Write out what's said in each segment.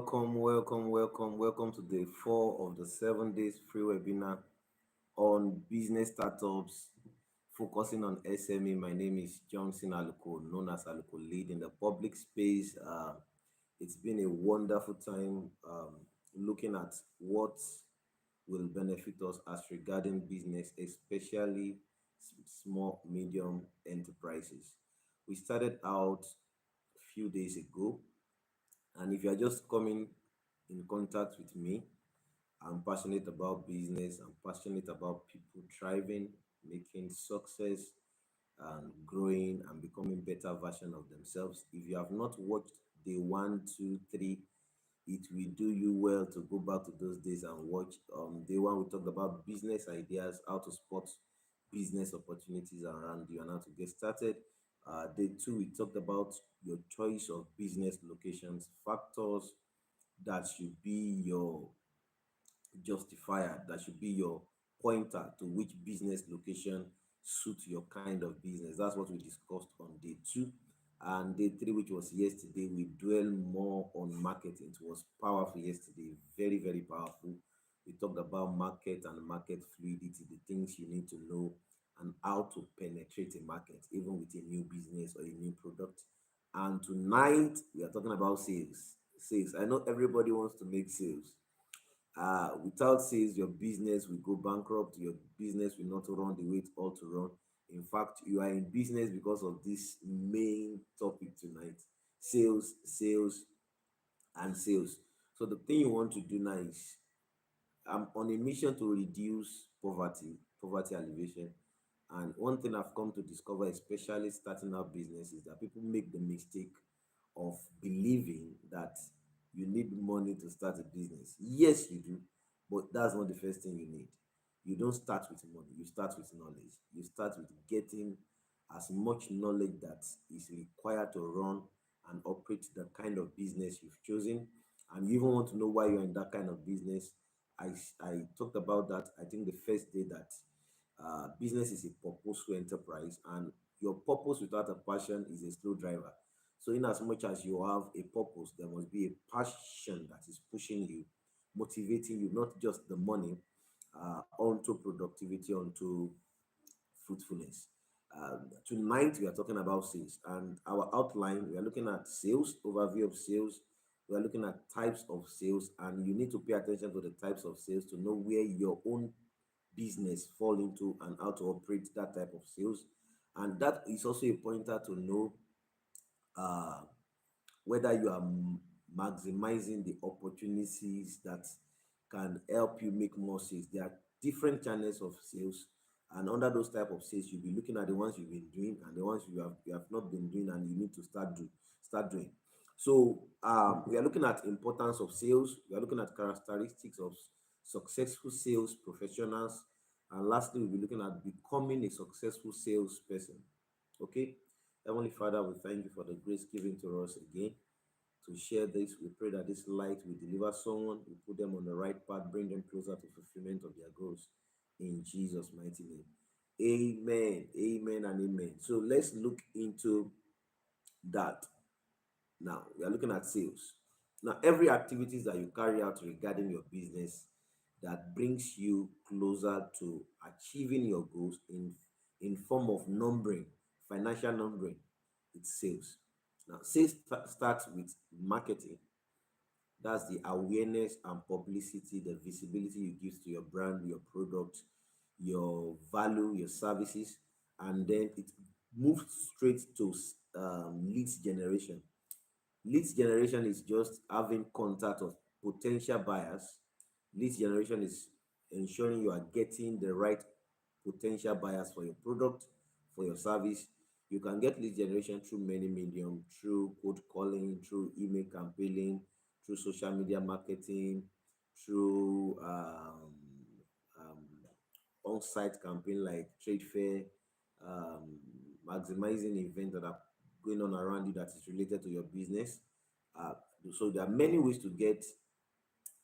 Welcome to day 4 of the 7 days free webinar on business startups focusing on SME. My name is Johnson Aluko, known as Aluko Lead in the public space. It's been a wonderful time looking at what will benefit us as regarding business, especially small, medium enterprises. We started out a few days ago, and if you are just coming in contact with me, I'm passionate about business. I'm passionate about people thriving, making success, and growing and becoming better version of themselves. If you have not watched day 1, 2, 3, it will do you well to go back to those days and watch. Day 1, we talked about business ideas, how to spot business opportunities around you, and how to get started. Day 2, we talked about your choice of business locations, factors that should be your justifier, that should be your pointer to which business location suits your kind of business. That's what we discussed on day 2. And day 3, which was yesterday, we dwell more on marketing. It was powerful yesterday, very, very powerful. We talked about market and market fluidity, the things you need to know, and how to penetrate a market, even with a new business or a new product. And tonight, we are talking about sales. Sales. I know everybody wants to make sales. Without sales, your business will go bankrupt. Your business will not run the way it ought to run. In fact, you are in business because of this main topic tonight: sales, sales, and sales. So the thing you want to do now is, I'm on a mission to reduce poverty alleviation. And one thing I've come to discover, especially starting out business, is that people make the mistake of believing that you need money to start a business. Yes, you do, but that's not the first thing you need. You don't start with money, you start with knowledge. You start with getting as much knowledge that is required to run and operate the kind of business you've chosen. And you even want to know why you're in that kind of business. I talked about that, I think, the first day, that business is a purposeful enterprise, and your purpose without a passion is a slow driver. So, in as much as you have a purpose, there must be a passion that is pushing you, motivating you, not just the money, onto productivity, onto fruitfulness. Tonight, we are talking about sales, and our outline, we are looking at sales, overview of sales. We are looking at types of sales, and you need to pay attention to the types of sales to know where your own business fall into and how to operate that type of sales. And that is also a pointer to know uh, whether you are maximizing the opportunities that can help you make more sales. There are different channels of sales, and under those type of sales, you'll be looking at the ones you've been doing and the ones you have not been doing, and you need to start doing. So we are looking at importance of sales. We are looking at characteristics of successful sales professionals, and lastly, we'll be looking at becoming a successful salesperson. Okay. Heavenly Father, we thank you for the grace given to us again to share this. We pray that this light will deliver someone, will put them on the right path, bring them closer to fulfillment of their goals. In Jesus' mighty name. Amen. Amen and amen. So let's look into that. Now, we are looking at sales. Now, every activities that you carry out regarding your business that brings you closer to achieving your goals in form of numbering, financial numbering, it's sales. Now, sales starts with marketing. That's the awareness and publicity, the visibility you give to your brand, your product, your value, your services, and then it moves straight to leads generation. Leads generation is just having contact of potential buyers. Leads generation is ensuring you are getting the right potential buyers for your product, for your service. You can get lead generation through many medium, through cold calling, through email campaigning, through social media marketing, through um, on-site campaign like trade fair, um, maximizing events that are going on around you that is related to your business. Uh, so there are many ways to get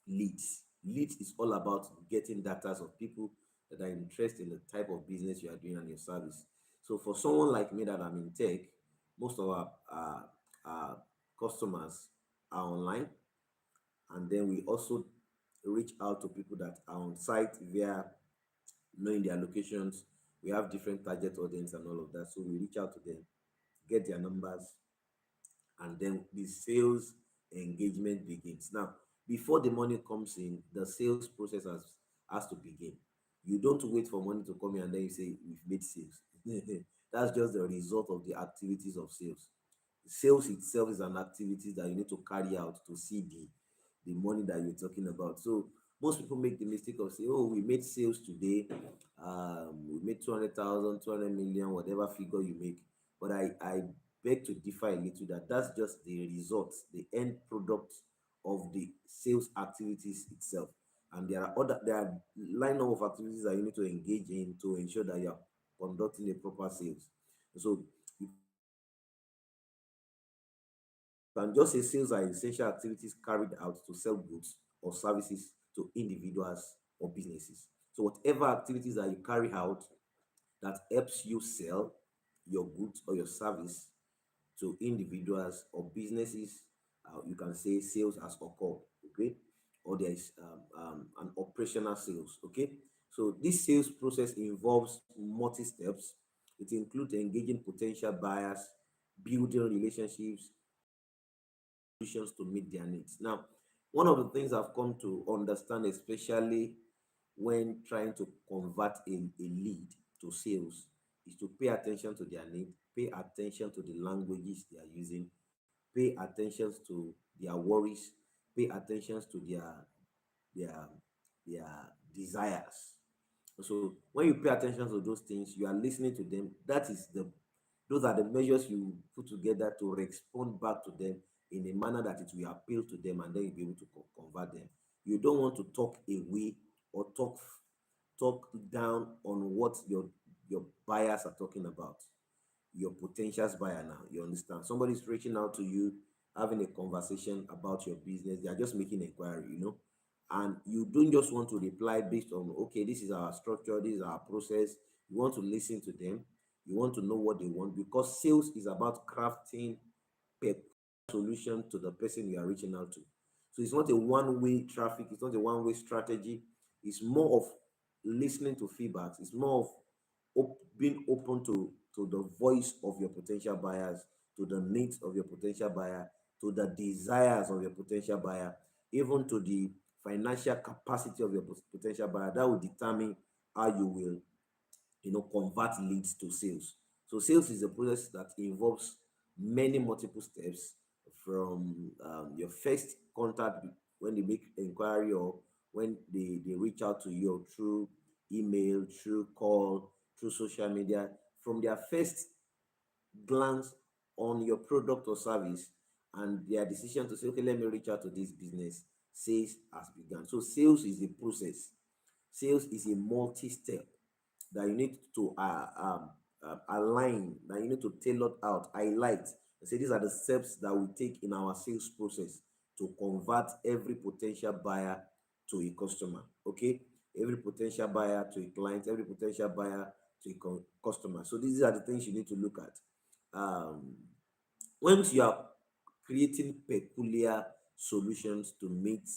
leads. Leads is all about getting data of people that are interested in the type of business you are doing and your service. So for someone like me that I'm in tech, most of our customers are online. And then we also reach out to people that are on site via knowing their locations. We have different target audience and all of that. So we reach out to them, get their numbers, and then the sales engagement begins. Now, before the money comes in, the sales process has to begin. You don't wait for money to come in and then you say we've made sales. That's just the result of the activities of sales. Sales itself is an activity that you need to carry out to see the money that you're talking about. So most people make the mistake of saying, "Oh, we made sales today. We made 200,000, 200 million, whatever figure you make." But I beg to differ a little that that's just the result, the end product of the sales activities itself. And there are line of activities that you need to engage in to ensure that you are conducting a proper sales. So you can just say sales are essential activities carried out to sell goods or services to individuals or businesses. So whatever activities that you carry out that helps you sell your goods or your service to individuals or businesses, you can say sales has occurred, okay? Or there is an operational sales, okay? So this sales process involves multi steps. It includes engaging potential buyers, building relationships, solutions to meet their needs. Now, one of the things I've come to understand, especially when trying to convert a lead to sales, is to pay attention to their need, pay attention to the languages they are using, pay attention to their worries, pay attention to their their desires. So when you pay attention to those things, you are listening to them. Those are the measures you put together to respond back to them in a manner that it will appeal to them, and then you'll be able to convert them. You don't want to talk away or talk down on what your buyers are talking about, your potential buyer. Now you understand somebody's reaching out to you, having a conversation about your business. They are just making inquiry, and you don't just want to reply based on, okay, this is our structure, this is our process. You want to listen to them. You want to know what they want, because sales is about crafting a solution to the person you are reaching out to. So it's not a one-way traffic, it's not a one-way strategy. It's more of listening to feedbacks. It's more of being open to the voice of your potential buyers, to the needs of your potential buyer, to the desires of your potential buyer, even to the financial capacity of your potential buyer. That will determine how you will, convert leads to sales. So sales is a process that involves many multiple steps, from your first contact when they make inquiry, or when they reach out to you through email, through call, through social media. From their first glance on your product or service and their decision to say, okay, let me reach out to this business, sales has begun. So sales is a process. Sales is a multi-step that you need to align, that you need to tailor out, highlight, and say these are the steps that we take in our sales process to convert every potential buyer to a customer. Okay, every potential buyer to a client, every potential buyer to a customer. So these are the things you need to look at. Um, Once you are creating peculiar solutions to meet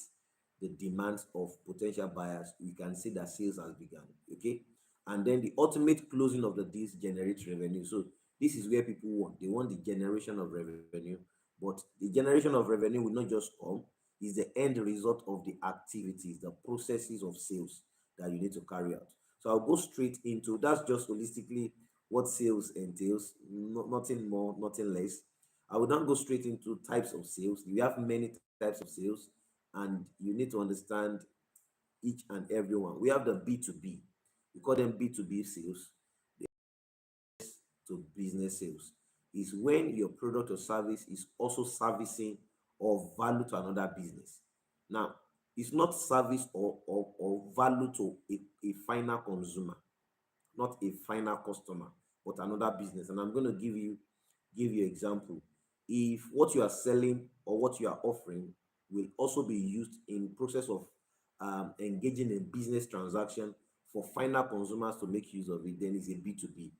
the demands of potential buyers, we can say that sales has begun. Okay. And then the ultimate closing of the deals generates revenue. So this is where people want. They want the generation of revenue, but the generation of revenue will not just come, is the end result of the activities, the processes of sales that you need to carry out. So I'll go straight into that's just holistically what sales entails, nothing more, nothing less. I will not go straight into types of sales. We have many types of sales, and you need to understand each and every one. We have the B2B. We call them B2B sales. To business sales is when your product or service is also servicing or value to another business. Now, it's not service or value to a final consumer, not a final customer, but another business. And I'm going to give you example. If what you are selling or what you are offering will also be used in process of engaging in business transaction for final consumers to make use of it, then it's a B2B.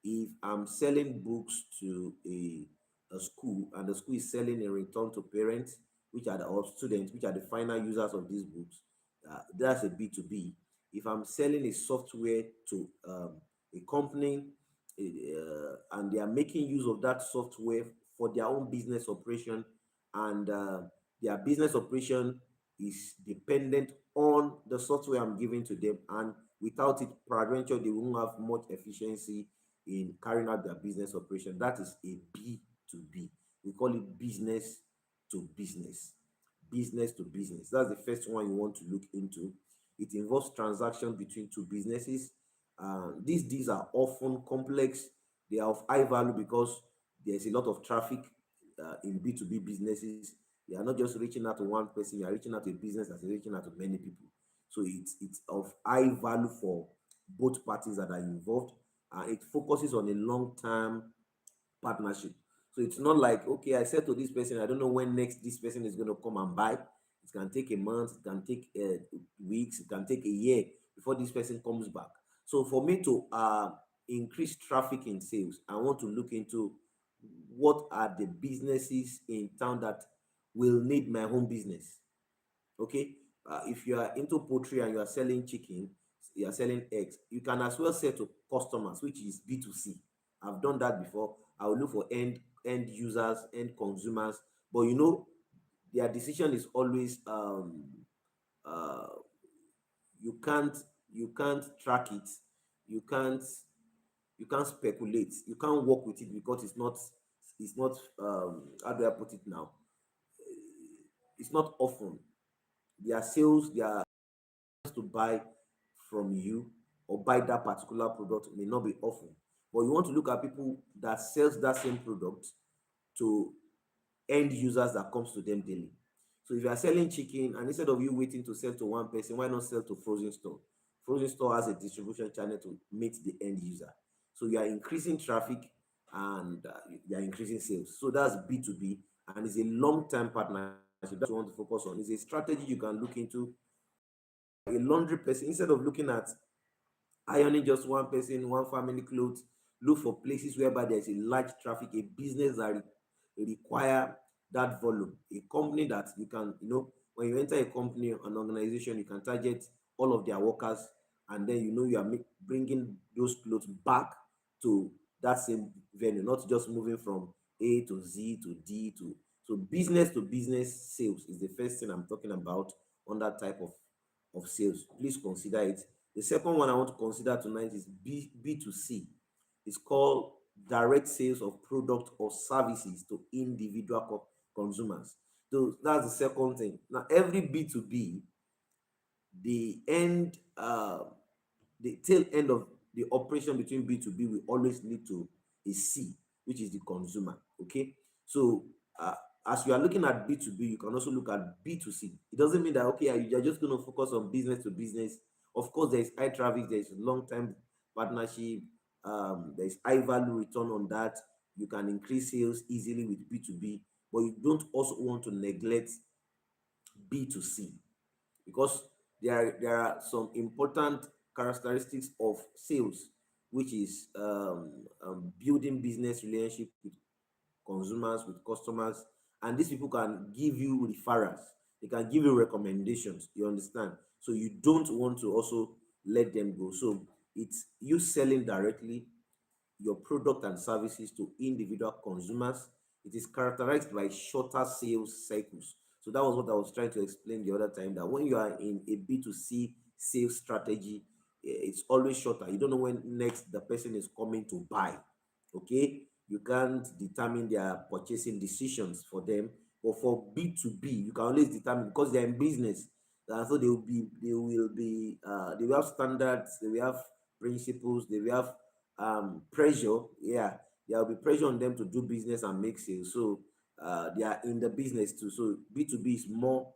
If I'm selling books to a school, and the school is selling in return to parents, which are the or students, which are the final users of these books, that's a B2B. If I'm selling a software to a company, and they are making use of that software for their own business operation, and their business operation is dependent on the software I'm giving to them, and without it, peradventure, they won't have much efficiency in carrying out their business operation. That is a B2B. We call it business to business. Business to business. That's the first one you want to look into. It involves transaction between two businesses. These deals are often complex. They are of high value because there's a lot of traffic in B2B businesses. You are not just reaching out to one person, you are reaching out to a business that's reaching out to many people. So it's of high value for both parties that are involved. It focuses on a long-term partnership. So it's not like, okay, I said to this person, I don't know when next this person is going to come and buy. It can take a month, it can take weeks, it can take a year before this person comes back. So for me to increase traffic in sales, I want to look into what are the businesses in town that will need my home business. Okay, if you are into poultry and you are selling chicken, you are selling eggs, you can as well sell to customers, which is B2C. I've done that before. I will look for end users, end consumers, but their decision is always uh you can't track it, you can't speculate, you can't work with it because it's not how do I put it now, it's not often. Their sales, their to buy from you or buy that particular product may not be often, but you want to look at people that sells that same product to end users that comes to them daily. So if you are selling chicken, and instead of you waiting to sell to one person, why not sell to frozen store? Frozen store has a distribution channel to meet the end user. So you are increasing traffic, and you are increasing sales. So that's B2B, and it's a long-term partnership. That's what you want to focus on. It's a strategy you can look into. A laundry person, instead of looking at ironing just one person, one family clothes, look for places whereby there's a large traffic, a business that require that volume, a company that you can, when you enter a company, an organization, you can target all of their workers, and then you are bringing those clothes back to that same venue, not just moving from A to Z to D to. So business to business sales is the first thing I'm talking about on that type of sales. Please consider it. The second one I want to consider tonight is B2C. It's called direct sales of product or services to individual consumers. So that's the second thing. Now, every B2B, the end, the tail end of the operation between B2B will always lead to a C, which is the consumer. Okay. So, as you are looking at B2B, you can also look at B2C. It doesn't mean that, okay, you're just going to focus on business to business. Of course, there's high traffic, there's long term partnership, there's high value return on that. You can increase sales easily with B2B, but you don't also want to neglect B2C, because there are some important characteristics of sales, which is building business relationship with consumers, with customers, and these people can give you referrals, they can give you recommendations, you understand. So you don't want to also let them go. So it's you selling directly your product and services to individual consumers. It is characterized by shorter sales cycles. So that was what I was trying to explain the other time, that when you are in a B2C sales strategy, it's always shorter. You don't know when next the person is coming to buy. Okay, you can't determine their purchasing decisions for them, but for B2B you can always determine, because they're in business. So they will have standards, they will have principles, they will have pressure. Yeah, there will be pressure on them to do business and make sales. So they are in the business too. So B2B is more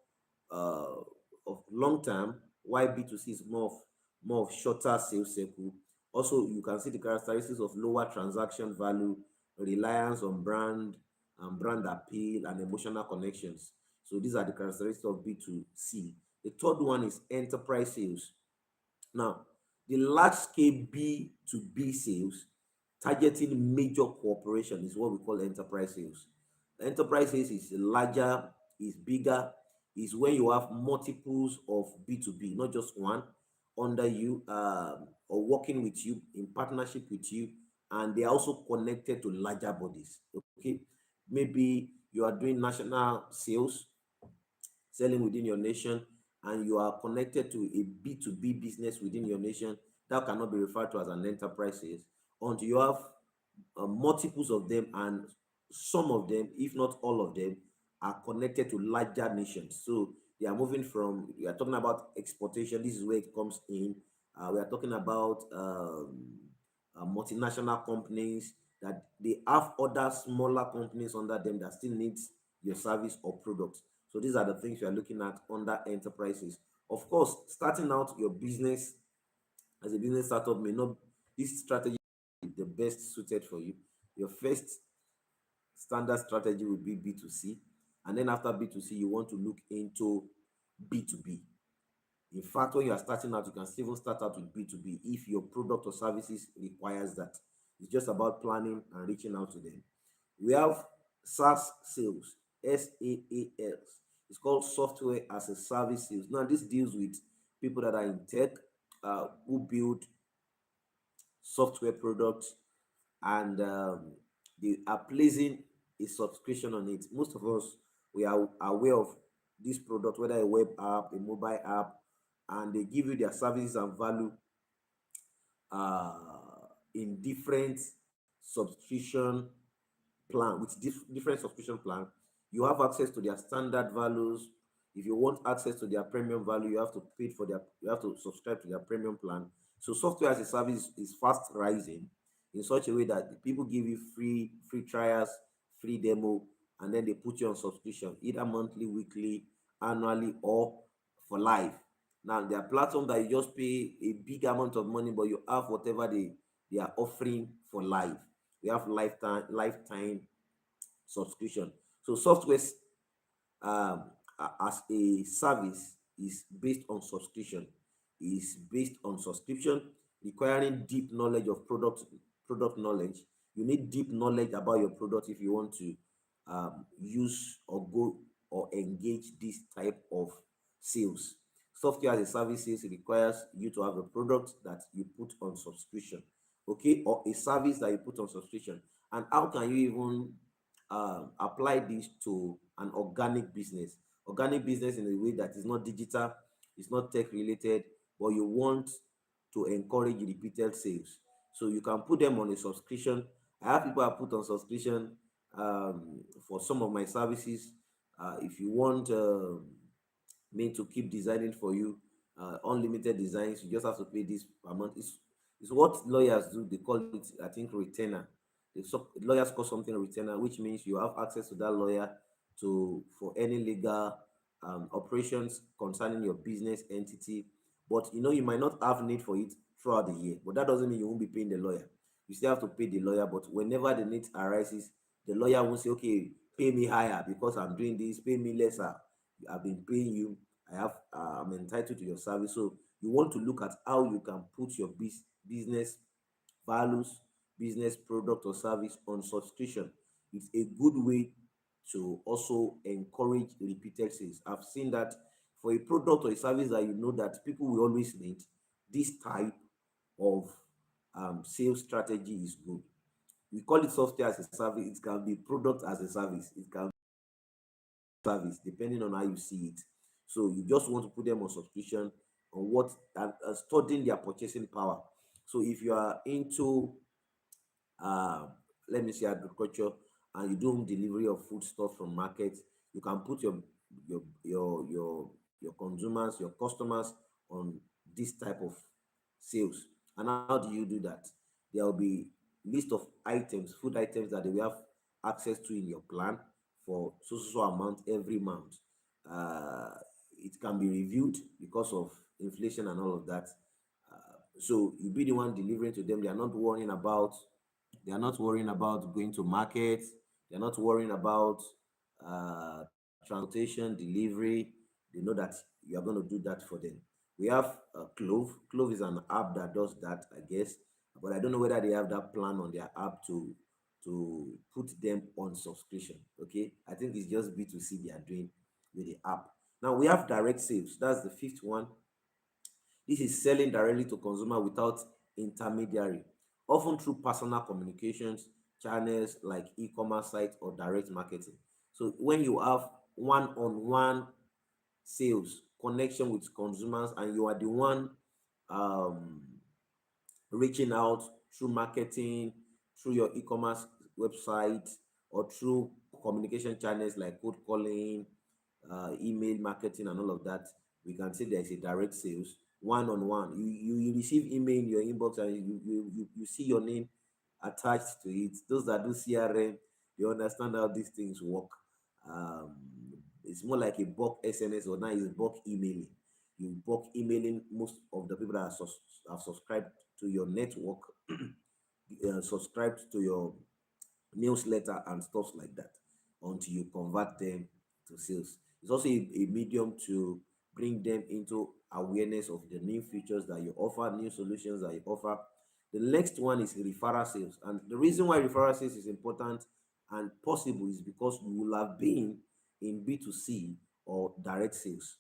uh, of long term, while B2C is more of shorter sales cycle. Also, you can see the characteristics of lower transaction value, reliance on brand and brand appeal, and emotional connections. So these are the characteristics of B2C. The third one is enterprise sales. Now, the large scale B2B sales targeting major corporation is what we call enterprise sales. Enterprise sales is larger, is bigger is when you have multiples of B2B, not just one under you, or working with you in partnership with you, and they are also connected to larger bodies. Okay, maybe you are doing national sales, selling within your nation, and you are connected to a B2B business within your nation, that cannot be referred to as an enterprise sales until you have multiples of them, and some of them, if not all of them, are connected to larger nations. So they are moving from, we are talking about exportation, this is where it comes in. We are talking about multinational companies that they have other smaller companies under them that still needs your service or product. So these are the things you are looking at under enterprises. Of course, starting out your business as a business startup may not, this strategy is the best suited for you. Your first standard strategy will be B2C, and then after B2C, you want to look into B2B. In fact, when you are starting out, you can still even start out with B2B if your product or services requires that. It's just about planning and reaching out to them. We have SaaS sales, SaaS. It's called software as a service sales. Now, this deals with people that are in tech, who build software products, and they are placing a subscription on it. Most of us, we are aware of this product, whether a web app, a mobile app, and they give you their services and value in different subscription plan, with different subscription plan. You have access to their standard values. If you want access to their premium value, you have to pay for their, you have to subscribe to their premium plan. So software as a service is fast rising in such a way that the people give you free trials, free demo, and then they put you on subscription, either monthly, weekly, annually, or for life. Now there are platforms that you just pay a big amount of money, but you have whatever they are offering for life. We have lifetime subscription. So software, as a service, is based on subscription. Is based on subscription, requiring deep knowledge of product knowledge. You need deep knowledge about your product if you want to use or go or engage this type of sales. Software as a service sales requires you to have a product that you put on subscription, okay, or a service that you put on subscription. And how can you even apply this to an organic business? Organic business in a way that is not digital, it's not tech related, but you want to encourage repeated sales. So you can put them on a subscription. I have people I put on subscription for some of my services. If you want me to keep designing for you, unlimited designs, you just have to pay this per month. It's what lawyers do. They call it, I think, retainer. Lawyers call something retainer, which means you have access to that lawyer to for any legal operations concerning your business entity. But you know, you might not have need for it throughout the year, but that doesn't mean you won't be paying the lawyer. You still have to pay the lawyer, but whenever the need arises, the lawyer won't say, okay, pay me higher because I'm doing this, pay me lesser. I've been paying you, I'm entitled to your service. So you want to look at how you can put your business values, business product or service on subscription. It's a good way to also encourage repeated sales. I've seen that for a product or a service that you know that people will always need, this type of sales strategy is good. We call it software as a service. It can be product as a service. It can be service depending on how you see it. So you just want to put them on subscription on what, studying their purchasing power. So if you are into uh, let me say agriculture, and you do home delivery of food stuff from markets, you can put your consumers, your customers on this type of sales. And how do you do that? There will be list of items, food items that they will have access to in your plan for so amount every month. uh, it can be reviewed because of inflation and all of that. So you be the one delivering to them. They are not worrying about going to market. They're not worrying about transportation, delivery. They know that you are going to do that for them. We have Clove. Clove is an app that does that, I guess, but I don't know whether they have that plan on their app to put them on subscription. Okay, I think it's just B2C they are doing. with the app. Now we have direct sales. That's the fifth one. This is selling directly to consumer without intermediary, often through personal communications channels like e-commerce sites or direct marketing. So when you have one-on-one sales connection with consumers and you are the one um, reaching out through marketing, through your e-commerce website, or through communication channels like cold calling, email marketing, and all of that, we can say there is a direct sales one on one. You receive email in your inbox and you see your name attached to it. Those that do CRM, they understand how these things work. Um, it's more like a bulk SMS, or now it's bulk emailing. You bulk emailing most of the people that are subscribed to your network, subscribed to your newsletter and stuff like that, until you convert them to sales. It's also a medium to bring them into awareness of the new features that you offer, new solutions that you offer. The next one is referral sales. And the reason why referral sales is important and possible is because you will have been in B2C or direct sales.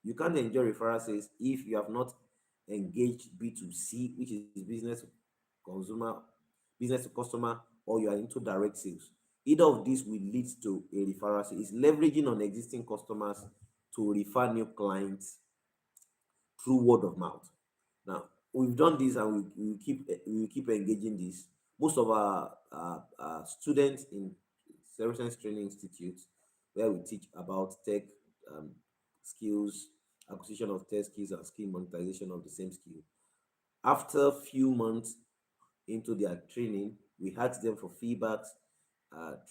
You can't enjoy referral sales if you have not engaged B2C, which is business to consumer, business to customer, or you are into direct sales. Either of these will lead to a referral sale. It's leveraging on existing customers to refer new clients through word of mouth. Now, we've done this and we will keep engaging this. Most of our students in Science Training Institute, where we teach about tech um, skills, acquisition of tech skills, and skill monetization of the same skill. After few months into their training, we ask them for feedbacks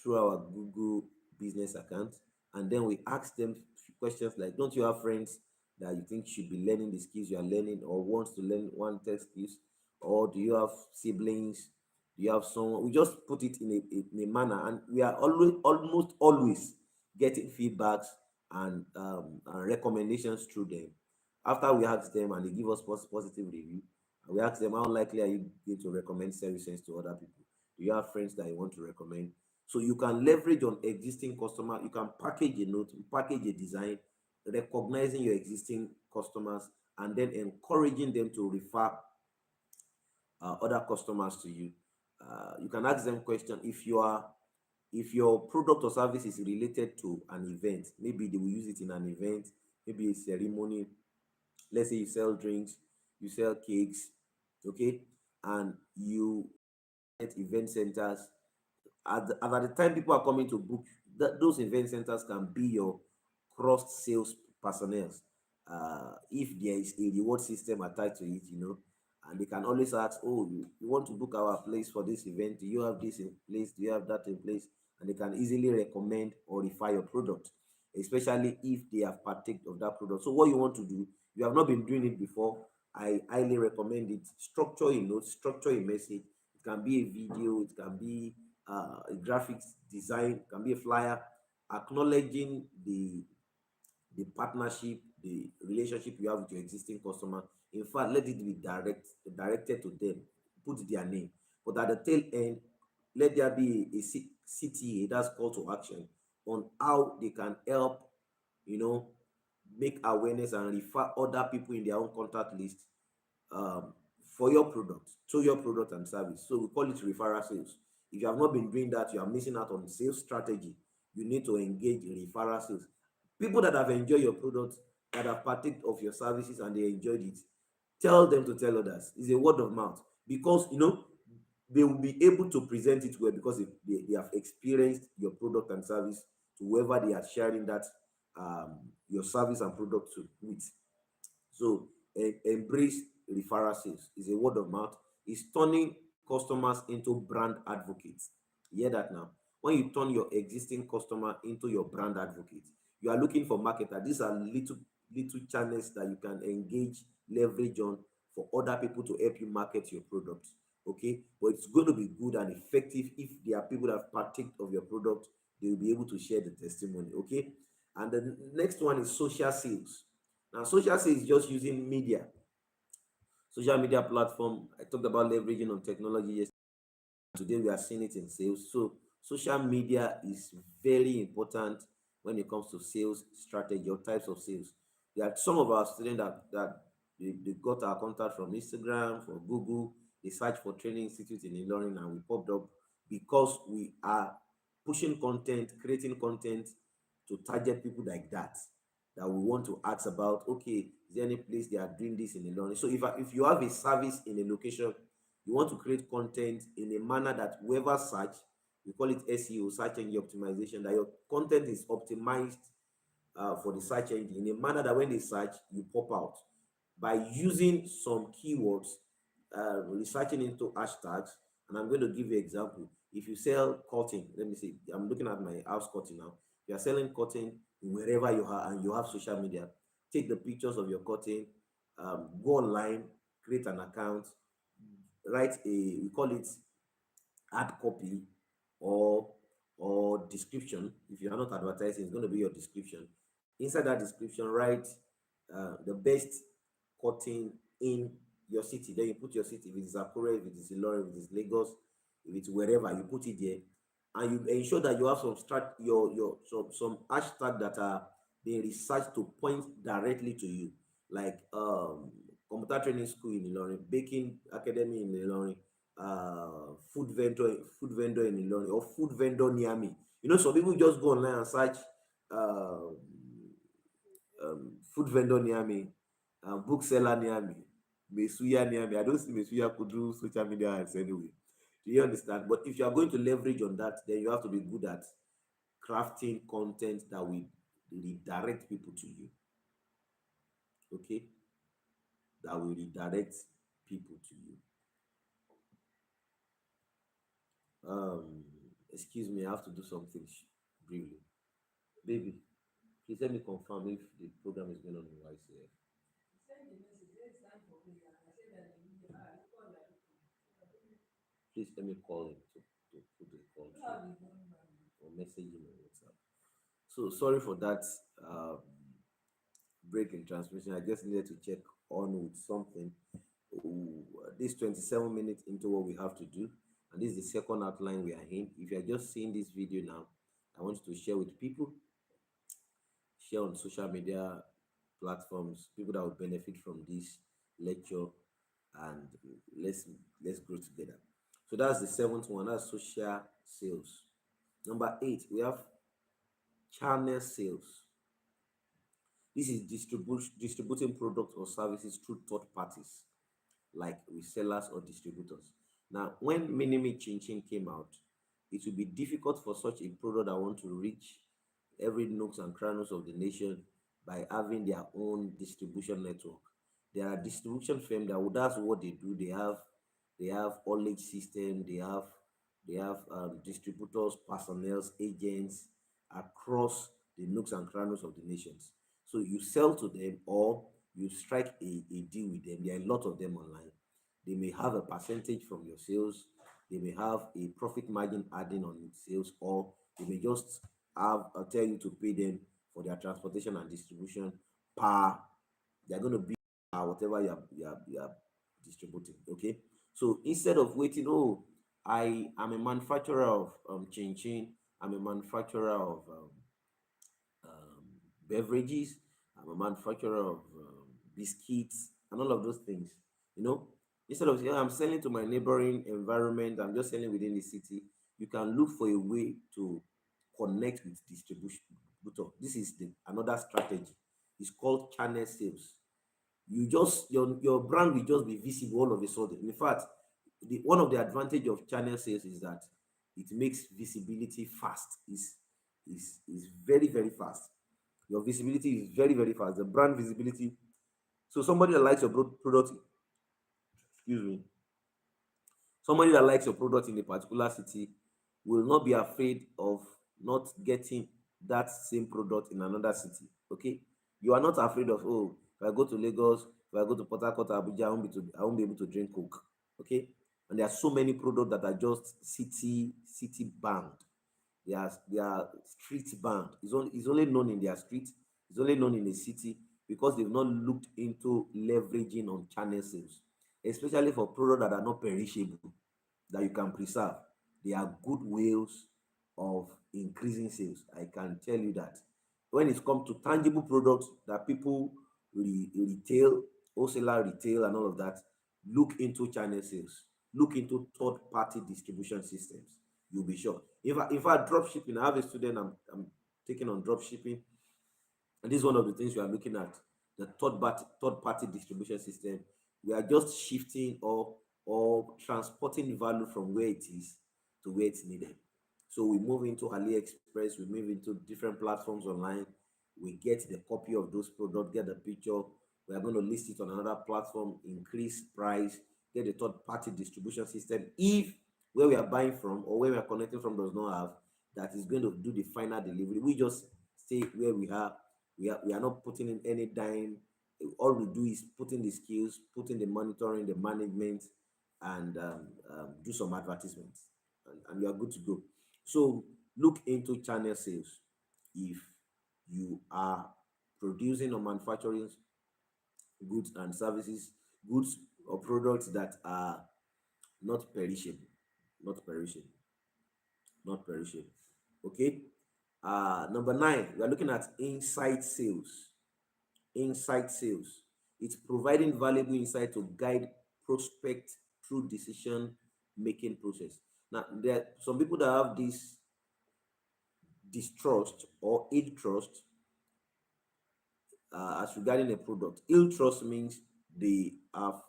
through our Google business account, and then we ask them questions like, "Don't you have friends that you think should be learning the skills you are learning, or wants to learn one tech skills, or do you have siblings? Do you have someone?" We just put it in a manner, and we are always almost always getting feedbacks and recommendations through them. After we ask them and they give us positive review, we ask them, how likely are you going to recommend services to other people? Do you have friends that you want to recommend? So you can leverage on existing customer. You can package a note, package a design, recognizing your existing customers, and then encouraging them to refer other customers to you. You can ask them question if your product or service is related to an event. Maybe they will use it in an event, maybe a ceremony. Let's say you sell drinks, you sell cakes, okay, and you at event centers. At the time people are coming to book, those event centers can be your cross sales personnel. If there is a reward system attached to it, and they can always ask, "Oh, you want to book our place for this event? Do you have this in place? Do you have that in place?" And they can easily recommend or refer your product, especially if they have partaked of that product. So what you want to do, you have not been doing it before, I highly recommend it. Structure a note, structure a message. It can be a video, it can be a graphics design, it can be a flyer, acknowledging the partnership, the relationship you have with your existing customer. In fact, let it be directed to them. Put their name. But at the tail end, let there be a CTA, that's call to action, on how they can help, you know, make awareness and refer other people in their own contact list um, for your product, to your product and service. So we call it referral sales. If you have not been doing that, you are missing out on sales strategy. You need to engage in referral sales. People that have enjoyed your product, that have partaked of your services and they enjoyed it, tell them to tell others. It's a word of mouth, because they will be able to present it well, because they have experienced your product and service to whoever they are sharing that your service and product to with. So embrace referral sales. Is a word of mouth. It's turning customers into brand advocates. You hear that now? When you turn your existing customer into your brand advocate, you are looking for marketer. These are little channels that you can engage, leverage on for other people to help you market your product. Okay, but it's going to be good and effective if there are people that have partaked of your product. They will be able to share the testimony. Okay, and the next one is social sales. Now, social sales is just using social media platform. I talked about leveraging on technology yesterday. Today we are seeing it in sales. So social media is very important when it comes to sales strategy or types of sales. There are some of our students that they got our contact from Instagram, from Google. They search for training institute in Ilorin and we popped up because we are pushing content, creating content to target people like that, that we want to ask about. Okay, is there any place they are doing this in Ilorin? So if you have a service in a location, you want to create content in a manner that whoever search, we call it SEO, search engine optimization, that your content is optimized for the search engine in a manner that when they search, you pop out by using some keywords, researching into hashtags. And I'm going to give you an example. If you sell cotton, let me see, I'm looking at my house cotton now. You are selling cotton wherever you are and you have social media. Take the pictures of your cotton, go online, create an account, write a, we call it hard copy, or description. If you are not advertising, it's going to be your description. Inside that description, write the best cotton in your city. Then you put your city. If it is Akure, if it is Ilorin, if it is Lagos, if it's wherever, you put it there, and you ensure that you have some some hashtag that are being researched to point directly to you, like computer training school in Ilorin, baking academy in Ilorin, food vendor in Ilorin, or food vendor near me. You know, some people just go online and search uh, food vendor near me, bookseller near me, Mesuya near me. I don't see Mesuya could do social media ads anyway. Do you understand? But if you are going to leverage on that, then you have to be good at crafting content that will redirect people to you. Okay, that will redirect people to you. Um, Excuse me, I have to do something briefly. Baby, please let me confirm if the program is going on in YCF. Please let me call him to put the call through, or message him on WhatsApp. So sorry for that break in transmission. I just needed to check on with something. Ooh, this 27 minutes into what we have to do, and this is the second outline we are in. If you are just seeing this video now, I want you to share with people, share on social media platforms, people that will benefit from this lecture, and let's let's grow together. So that's the seventh one. That's social sales. Number eight, we have channel sales. This is distributing products or services through third parties like resellers or distributors. Now, when Minimi Chin Chin came out, it will be difficult for such a product that want to reach every nooks and crannies of the nation by having their own distribution network. There are distribution firms that that's what they do. They have haulage system. They have distributors, personnel, agents across the nooks and crannies of the nations. So you sell to them or you strike a deal with them. There are a lot of them online. They may have a percentage from your sales. They may have a profit margin adding on sales, or they may just have tell you to pay them for their transportation and distribution per. They're going to be whatever you are distributing. Okay, so instead of waiting, oh, I am a manufacturer of chin chin. I'm a manufacturer of beverages. I'm a manufacturer of biscuits and all of those things. You know, instead of saying I'm selling to my neighboring environment, I'm just selling within the city. You can look for a way to connect with distribution. This is another strategy. It's called channel sales. You just your brand will just be visible all of a sudden. In fact, one of the advantage of channel sales is that it makes visibility fast. Is very very fast. Your visibility is very very fast. The brand visibility. So somebody that likes your product, excuse me, somebody that likes your product in a particular city will not be afraid of not getting that same product in another city. Okay, you are not afraid of, oh, if I go to Lagos, if I go to Port Harcourt, Abuja, I won't be able to drink Coke. Okay, and there are so many products that are just city bound. They are street bound. It's only known in their street. It's only known in the city because they've not looked into leveraging on channel sales, especially for products that are not perishable, that you can preserve. They are good ways of increasing sales. I can tell you that. when it comes to tangible products that people retail, wholesaler retail, and all of that, look into channel sales, look into third party distribution systems. You'll be sure. If I drop shipping, I have a student I'm taking on drop shipping, and this is one of the things we are looking at, the third party distribution system. We are just shifting or transporting value from where it is to where it's needed. So we move into AliExpress, we move into different platforms online, we get the copy of those products, get the picture, we are going to list it on another platform, increase price, get the third party distribution system. If where we are buying from or where we are connecting from does not have, that is going to do the final delivery, we just stay where we are. We are not putting in any dime. All we do is put in the skills, put in the monitoring, the management, and do some advertisements, and you are good to go. So look into channel sales. If you are producing or manufacturing goods and services, goods or products that are not perishable, not perishable, not perishable. Okay. Number nine, we are looking at inside sales. Insight sales. It's providing valuable insight to guide prospect through decision making process. Now, there are some people that have this distrust or ill trust as regarding a product. Ill trust means they have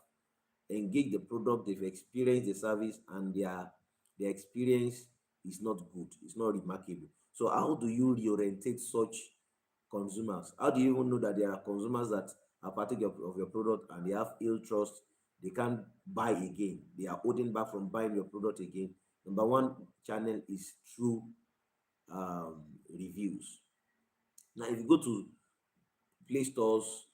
engaged the product, they've experienced the service, and their experience is not good, it's not remarkable. So how do you reorientate such consumers? How do you even know that there are consumers that are partaking of your product and they have ill trust? They can't buy again. They are holding back from buying your product again. Number one channel is through reviews. Now, if you go to Play Stores,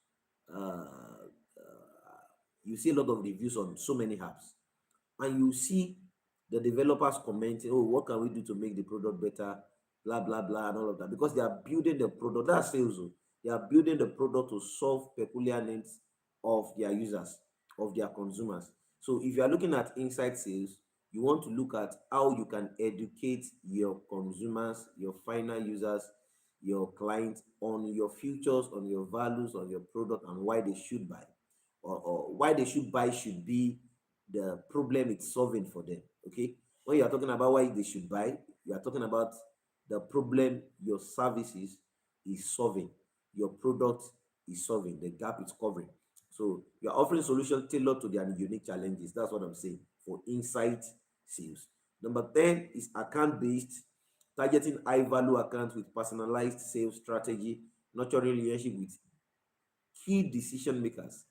you see a lot of reviews on so many apps, and you see the developers commenting, oh, what can we do to make the product better, blah blah blah, and all of that, because they are building the product. That's sales. Oh. They are building the product to solve peculiar needs of their users, of their consumers. So if you are looking at inside sales, you want to look at how you can educate your consumers, your final users, your clients, on your futures, on your values, on your product, and why they should buy, or why they should buy should be the problem it's solving for them. Okay, when you are talking about why they should buy, you are talking about the problem your services is solving, your product is solving, the gap it's covering. So you're offering solutions tailored to their unique challenges. That's what I'm saying for insight sales. Number 10 is account based, targeting high value accounts with personalized sales strategy, nurturing relationship with key decision makers.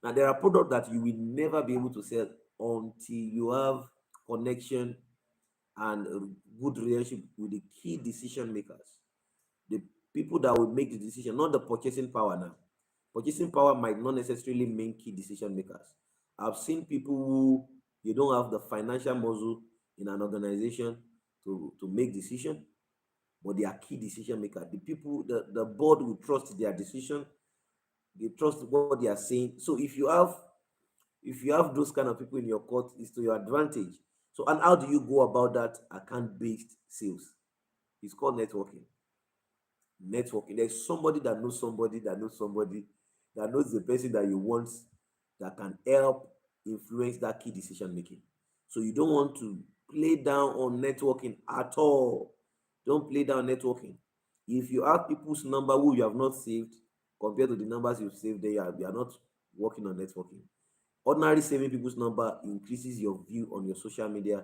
Now, there are products that you will never be able to sell until you have connection and a good relationship with the key decision makers, the people that will make the decision, not the purchasing power now. Purchasing power might not necessarily mean key decision makers. I've seen people who they don't have the financial muscle in an organization to make decision, but they are key decision makers. The people, the board will trust their decision, they trust what they are saying. So if you have those kind of people in your court, it's to your advantage. So, and how do you go about that account based sales? It's called networking. Networking. There's somebody that knows somebody that knows somebody that knows the person that you want, that can help influence that key decision making. So you don't want to play down on networking at all. Don't play down networking. If you have people's number who you have not saved compared to the numbers you've saved, you are not working on networking. Ordinary saving people's number increases your view on your social media.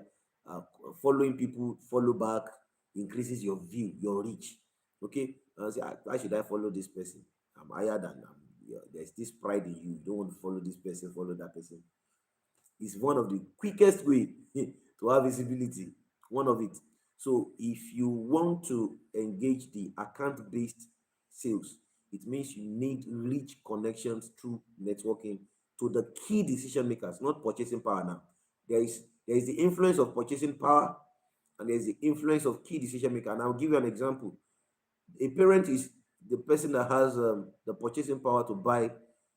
Following people, follow back, increases your view, your reach. Okay, say, why should I follow this person? I'm higher than them. Yeah, there's this pride in you. You don't want to follow this person, follow that person. Is one of the quickest way to have visibility. One of it. So if you want to engage the account-based sales, it means you need rich connections through networking to the key decision makers, not purchasing power now. There is the influence of purchasing power, and there's the influence of key decision maker. And I'll give you an example. A parent is the person that has the purchasing power to buy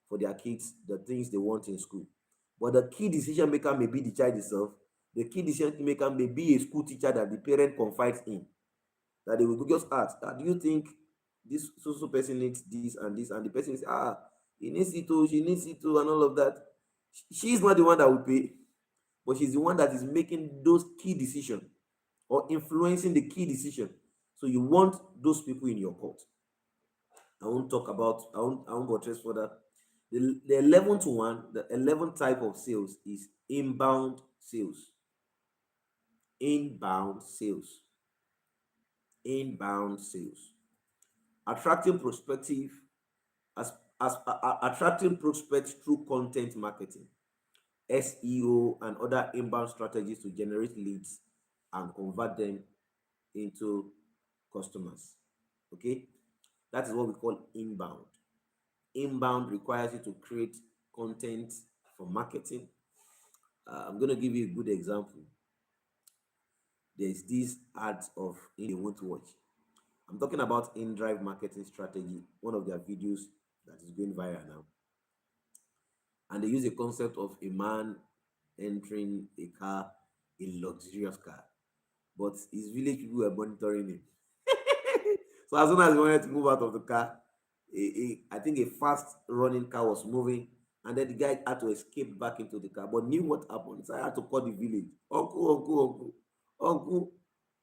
for their kids the things they want in school. But the key decision maker may be the child itself. The key decision maker may be a school teacher that the parent confides in. That they will just ask, do you think this so person needs this, and the person is, he needs it too, she needs it too, and all of that. She is not the one that will pay, but she's the one that is making those key decisions or influencing the key decision. So you want those people in your court. I won't buttress further. The 11th one, the 11th type of sales is inbound sales. Inbound sales. Inbound sales. Attracting prospective attracting prospects through content marketing, SEO, and other inbound strategies to generate leads and convert them into customers. Okay, that is what we call inbound. Inbound requires you to create content for marketing. I'm going to give you a good example. There's this ads of in they want to watch. I'm talking about in drive marketing strategy, one of their videos that is going viral now. And they use a concept of a man entering a car, a luxurious car, but his village people were monitoring him. So as soon as he wanted to move out of the car, I think a fast running car was moving, and then the guy had to escape back into the car, but knew what happened. So I had to call the village. Uncle,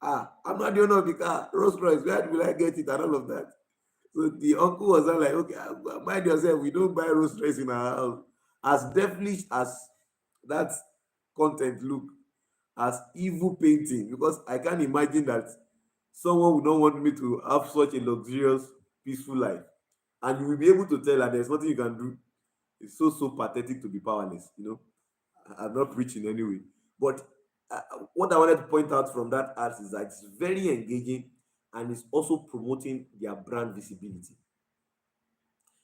I'm not the owner of the car. Rolls Royce, where will I get it, and all of that. So the uncle was like, okay, mind yourself, we don't buy Rolls Royce in our house. As devilish as that content look, as evil painting, because I can't imagine that someone would not want me to have such a luxurious, peaceful life. And you will be able to tell that there's nothing you can do. It's so pathetic to be powerless, you know. I'm not preaching anyway. But what I wanted to point out from that art is that it's very engaging, and it's also promoting their brand visibility.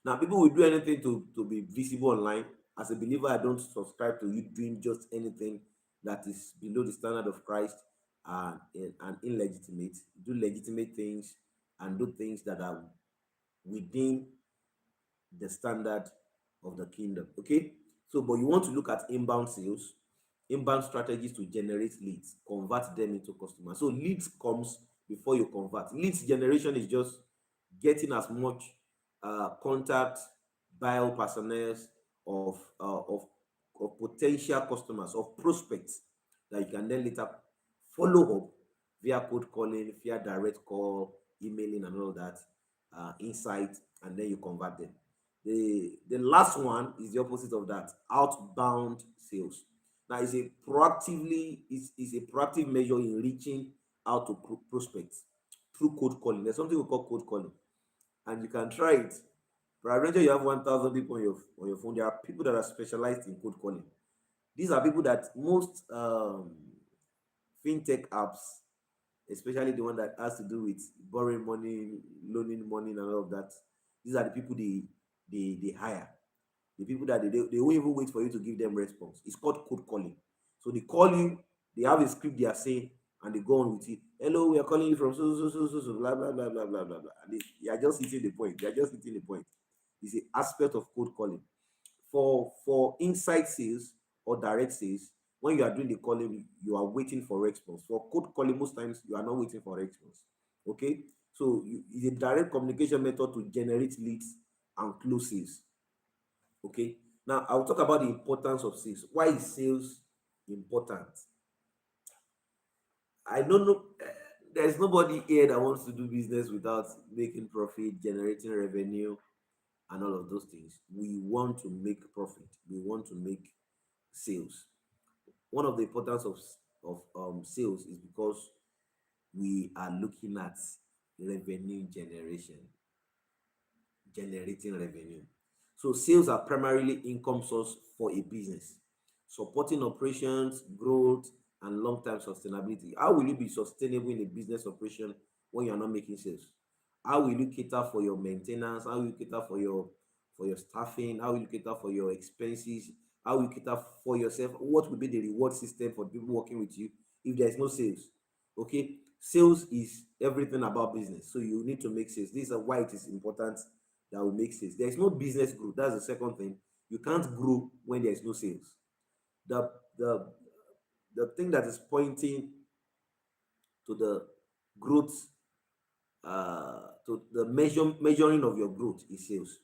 Now, people will do anything to be visible online. As a believer, I don't subscribe to you doing just anything that is below the standard of Christ and illegitimate. Do legitimate things and do things that are within the standard of the kingdom. Okay, so but you want to look at inbound sales, inbound strategies to generate leads, convert them into customers. So leads comes before you convert. Leads generation is just getting as much contact bio personnel of potential customers, of prospects, that you can then later follow up via cold calling, via direct call, emailing, and all that, insight, and then you convert them. The last one is the opposite of that, outbound sales. Now is a proactive measure in reaching out to prospects through cold calling. There's something we call cold calling, and you can try it. Peradventure you have 1,000 people on your phone. There are people that are specialized in cold calling. These are people that most fintech apps, especially the one that has to do with borrowing money, loaning money, and all of that. These are the people they hire. The people that they won't even wait for you to give them response. It's called cold calling. So they call you, they have a script they are saying, and they go on with it. Hello, we are calling you from so, blah blah blah blah blah blah blah. And they are just hitting the point. They are just hitting the point. It's an aspect of cold calling. For inside sales or direct sales, when you are doing the calling, you are waiting for response. For cold calling, most times you are not waiting for response. Okay, so it's a direct communication method to generate leads and close sales. Okay, now I'll talk about the importance of sales. Why is sales important? I don't know. There's nobody here that wants to do business without making profit, generating revenue, and all of those things. We want to make profit. We want to make sales. One of the importance of sales is because we are looking at revenue generation, generating revenue. So sales are primarily income source for a business, supporting operations, growth, and long-term sustainability. How will you be sustainable in a business operation when you are not making sales? How will you cater for your maintenance? How will you cater for your staffing? How will you cater for your expenses? How will you cater for yourself? What will be the reward system for people working with you if there is no sales? Okay, sales is everything about business, so you need to make sales. This is why it is important that will make sales. There is no business growth. That's the second thing. You can't grow when there is no sales. The the the thing that is pointing to the growth to the measuring of your growth is sales.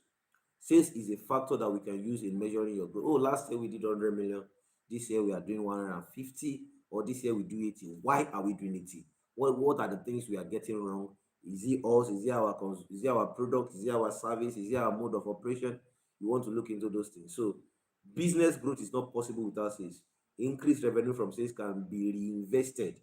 Sales is a factor that we can use in measuring your growth. Oh, last year we did 100 million. This year we are doing 150, or this year we do 80. Why are we doing 80? What are the things we are getting wrong? Is it us? Is it our is it our product? Is it our service? Is it our mode of operation? You want to look into those things. So business growth is not possible without sales. Increased revenue from sales can be reinvested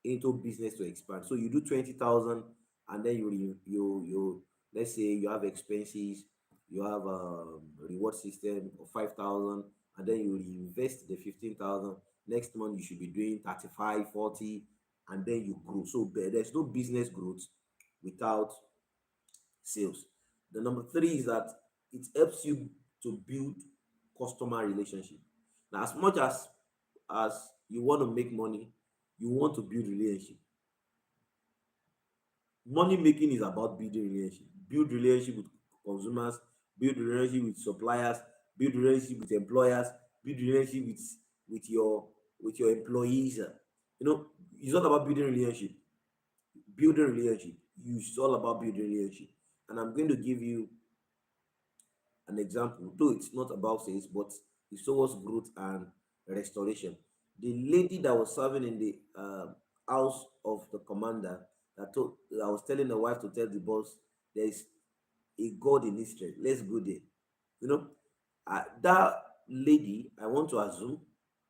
into business to expand. So you do 20,000, and then you let's say you have expenses, you have a reward system of 5,000, and then you reinvest the 15,000. Next month you should be doing 35, 40, and then you grow. So there's no business growth without sales. The number three is that it helps you to build customer relationship. Now, as much as you want to make money, you want to build relationship. Money making is about building relationship. Build relationship with consumers, build relationship with suppliers, build relationship with employers, build relationship with your employees. You know, it's all about building relationship. Building relationship. It's all about building relationship. And I'm going to give you an example, though it's not about sales, but it's towards growth and restoration. The lady that was serving in the house of the commander, that was telling the wife to tell the boss there is a God in Israel. Let's go there. You know, that lady, I want to assume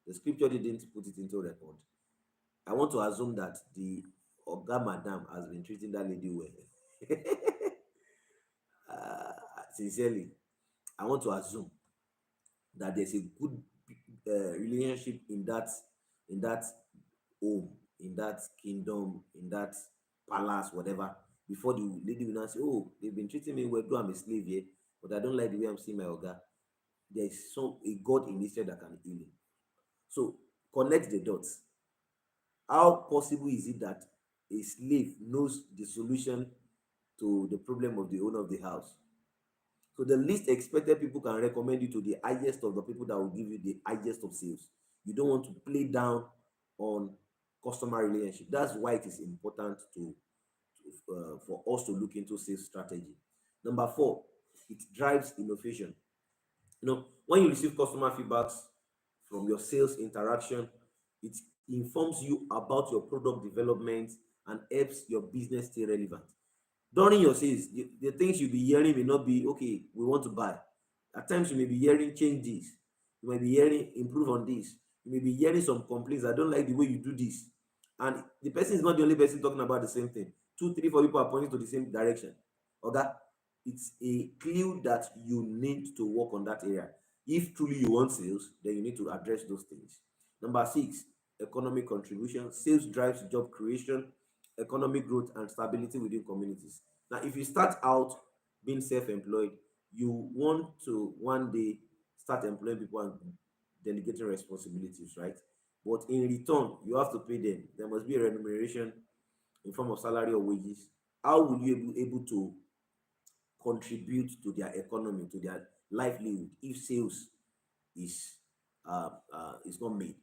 the scripture didn't put it into record. I want to assume that the Oga Madam has been treating that lady well. uh, Sincerely, I want to assume that there's a good relationship in that home, in that kingdom, in that palace, whatever. Before the lady will not say, "Oh, they've been treating me well, though I'm a slave here, but I don't like the way I'm seeing my oga." There is some a God in Israel that can heal him. So connect the dots. How possible is it that a slave knows the solution to the problem of the owner of the house? So the least expected people can recommend you to the highest of the people that will give you the highest of sales. You don't want to play down on customer relationship. That's why it is important for us to look into sales strategy. Number four, it drives innovation. You know, when you receive customer feedbacks from your sales interaction, it informs you about your product development and helps your business stay relevant. During your sales, the things you'll be hearing may not be okay, we want to buy. At times you may be hearing change this, you might be hearing improve on this, you may be hearing some complaints, I don't like the way you do this. And the person is not the only person talking about the same thing. Two, three, four people are pointing to the same direction. Okay, it's a clue that you need to work on that area. If truly you want sales, then you need to address those things. Number six, economic contribution. Sales drives job creation, economic growth, and stability within communities. Now, if you start out being self-employed, you want to one day start employing people and delegating responsibilities, right? But in return, you have to pay them. There must be a remuneration in form of salary or wages. How will you be able to contribute to their economy, to their livelihood, if sales is is not made?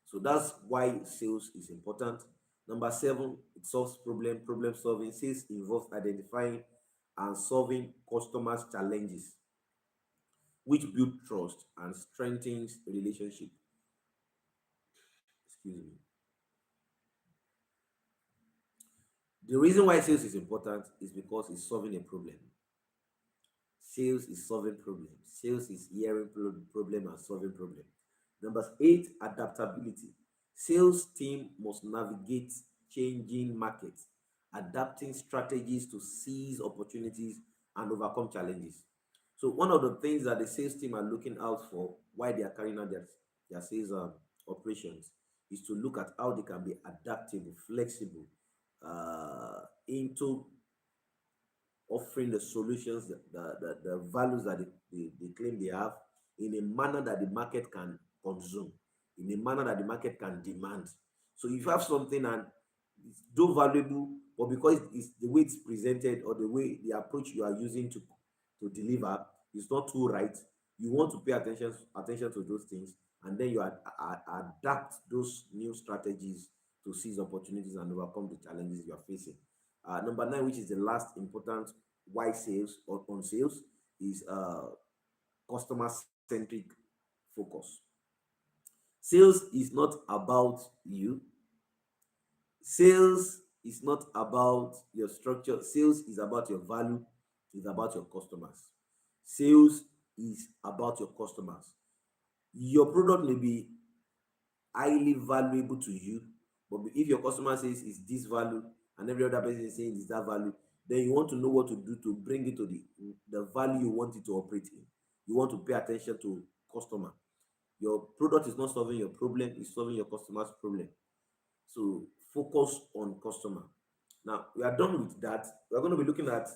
So that's why sales is important. Number seven, it solves problem solving. Sales involves identifying and solving customers' challenges, which build trust and strengthens relationship. Excuse me. The reason why sales is important is because it's solving a problem. Sales is solving problems. Sales is hearing problem and solving problem. Number eight, adaptability. Sales team must navigate changing markets, adapting strategies to seize opportunities and overcome challenges. So one of the things that the sales team are looking out for while they are carrying out their sales operations is to look at how they can be adaptable, flexible, into offering the solutions, the values that they claim they have in a manner that the market can consume, in a manner that the market can demand. So if you have something and it's so valuable, but because it's the way it's presented or the way the approach you are using to deliver is not too right, you want to pay attention to those things, and then you adapt those new strategies to seize opportunities and overcome the challenges you are facing. Number nine, which is the last important why sales or on sales, is customer centric focus. Sales is not about you. Sales is not about your structure. Sales is about your value, is about your customers. Sales is about your customers. Your product may be highly valuable to you, but if your customer says it's this value and every other person is saying it's that value, then you want to know what to do to bring it to the value you want it to operate in. You want to pay attention to customer. Your product is not solving your problem, it's solving your customer's problem. So focus on customer. Now we are done with that. We're going to be looking at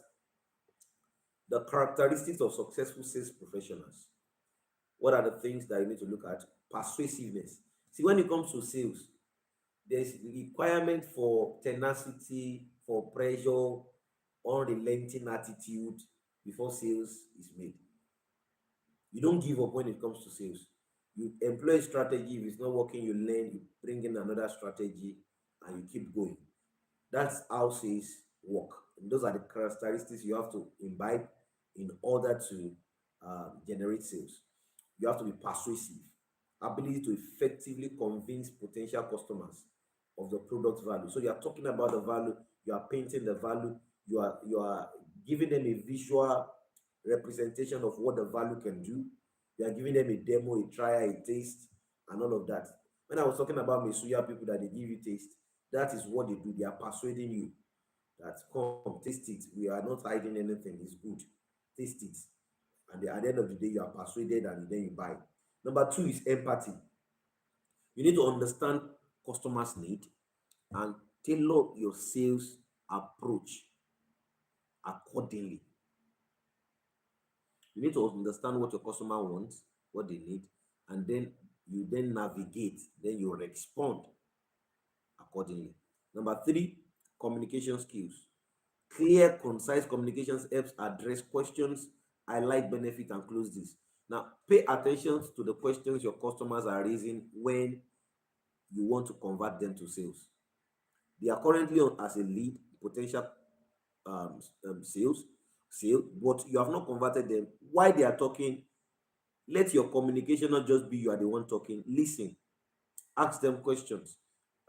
the characteristics of successful sales professionals. What are the things that you need to look at? Persuasiveness. See, when it comes to sales, there's requirement for tenacity, for pressure, unrelenting attitude before sales is made. You don't give up when it comes to sales. You employ a strategy. If it's not working, you learn, you bring in another strategy, and you keep going. That's how sales work. And those are the characteristics you have to imbibe in order to generate sales. You have to be persuasive, ability to effectively convince potential customers of the product value. So you are talking about the value, you are painting the value, you are giving them a visual representation of what the value can do. You are giving them a demo, a trial, a taste, and all of that. When I was talking about Mesuya people that they give you taste, that is what they do. They are persuading you that come, taste it. We are not hiding anything. It's good. Taste it. And at the end of the day, you are persuaded and then you buy. Number two is empathy. You need to understand customers' need and tailor your sales approach accordingly. You need to understand what your customer wants, what they need, and then you then navigate, then you respond accordingly. Number three, communication skills. Clear, concise communications helps address questions, highlight benefit, and close this. Now, pay attention to the questions your customers are raising when you want to convert them to sales. They are currently on as a lead, potential sales, sale, but you have not converted them. While they are talking, let your communication not just be you are the one talking. Listen, ask them questions.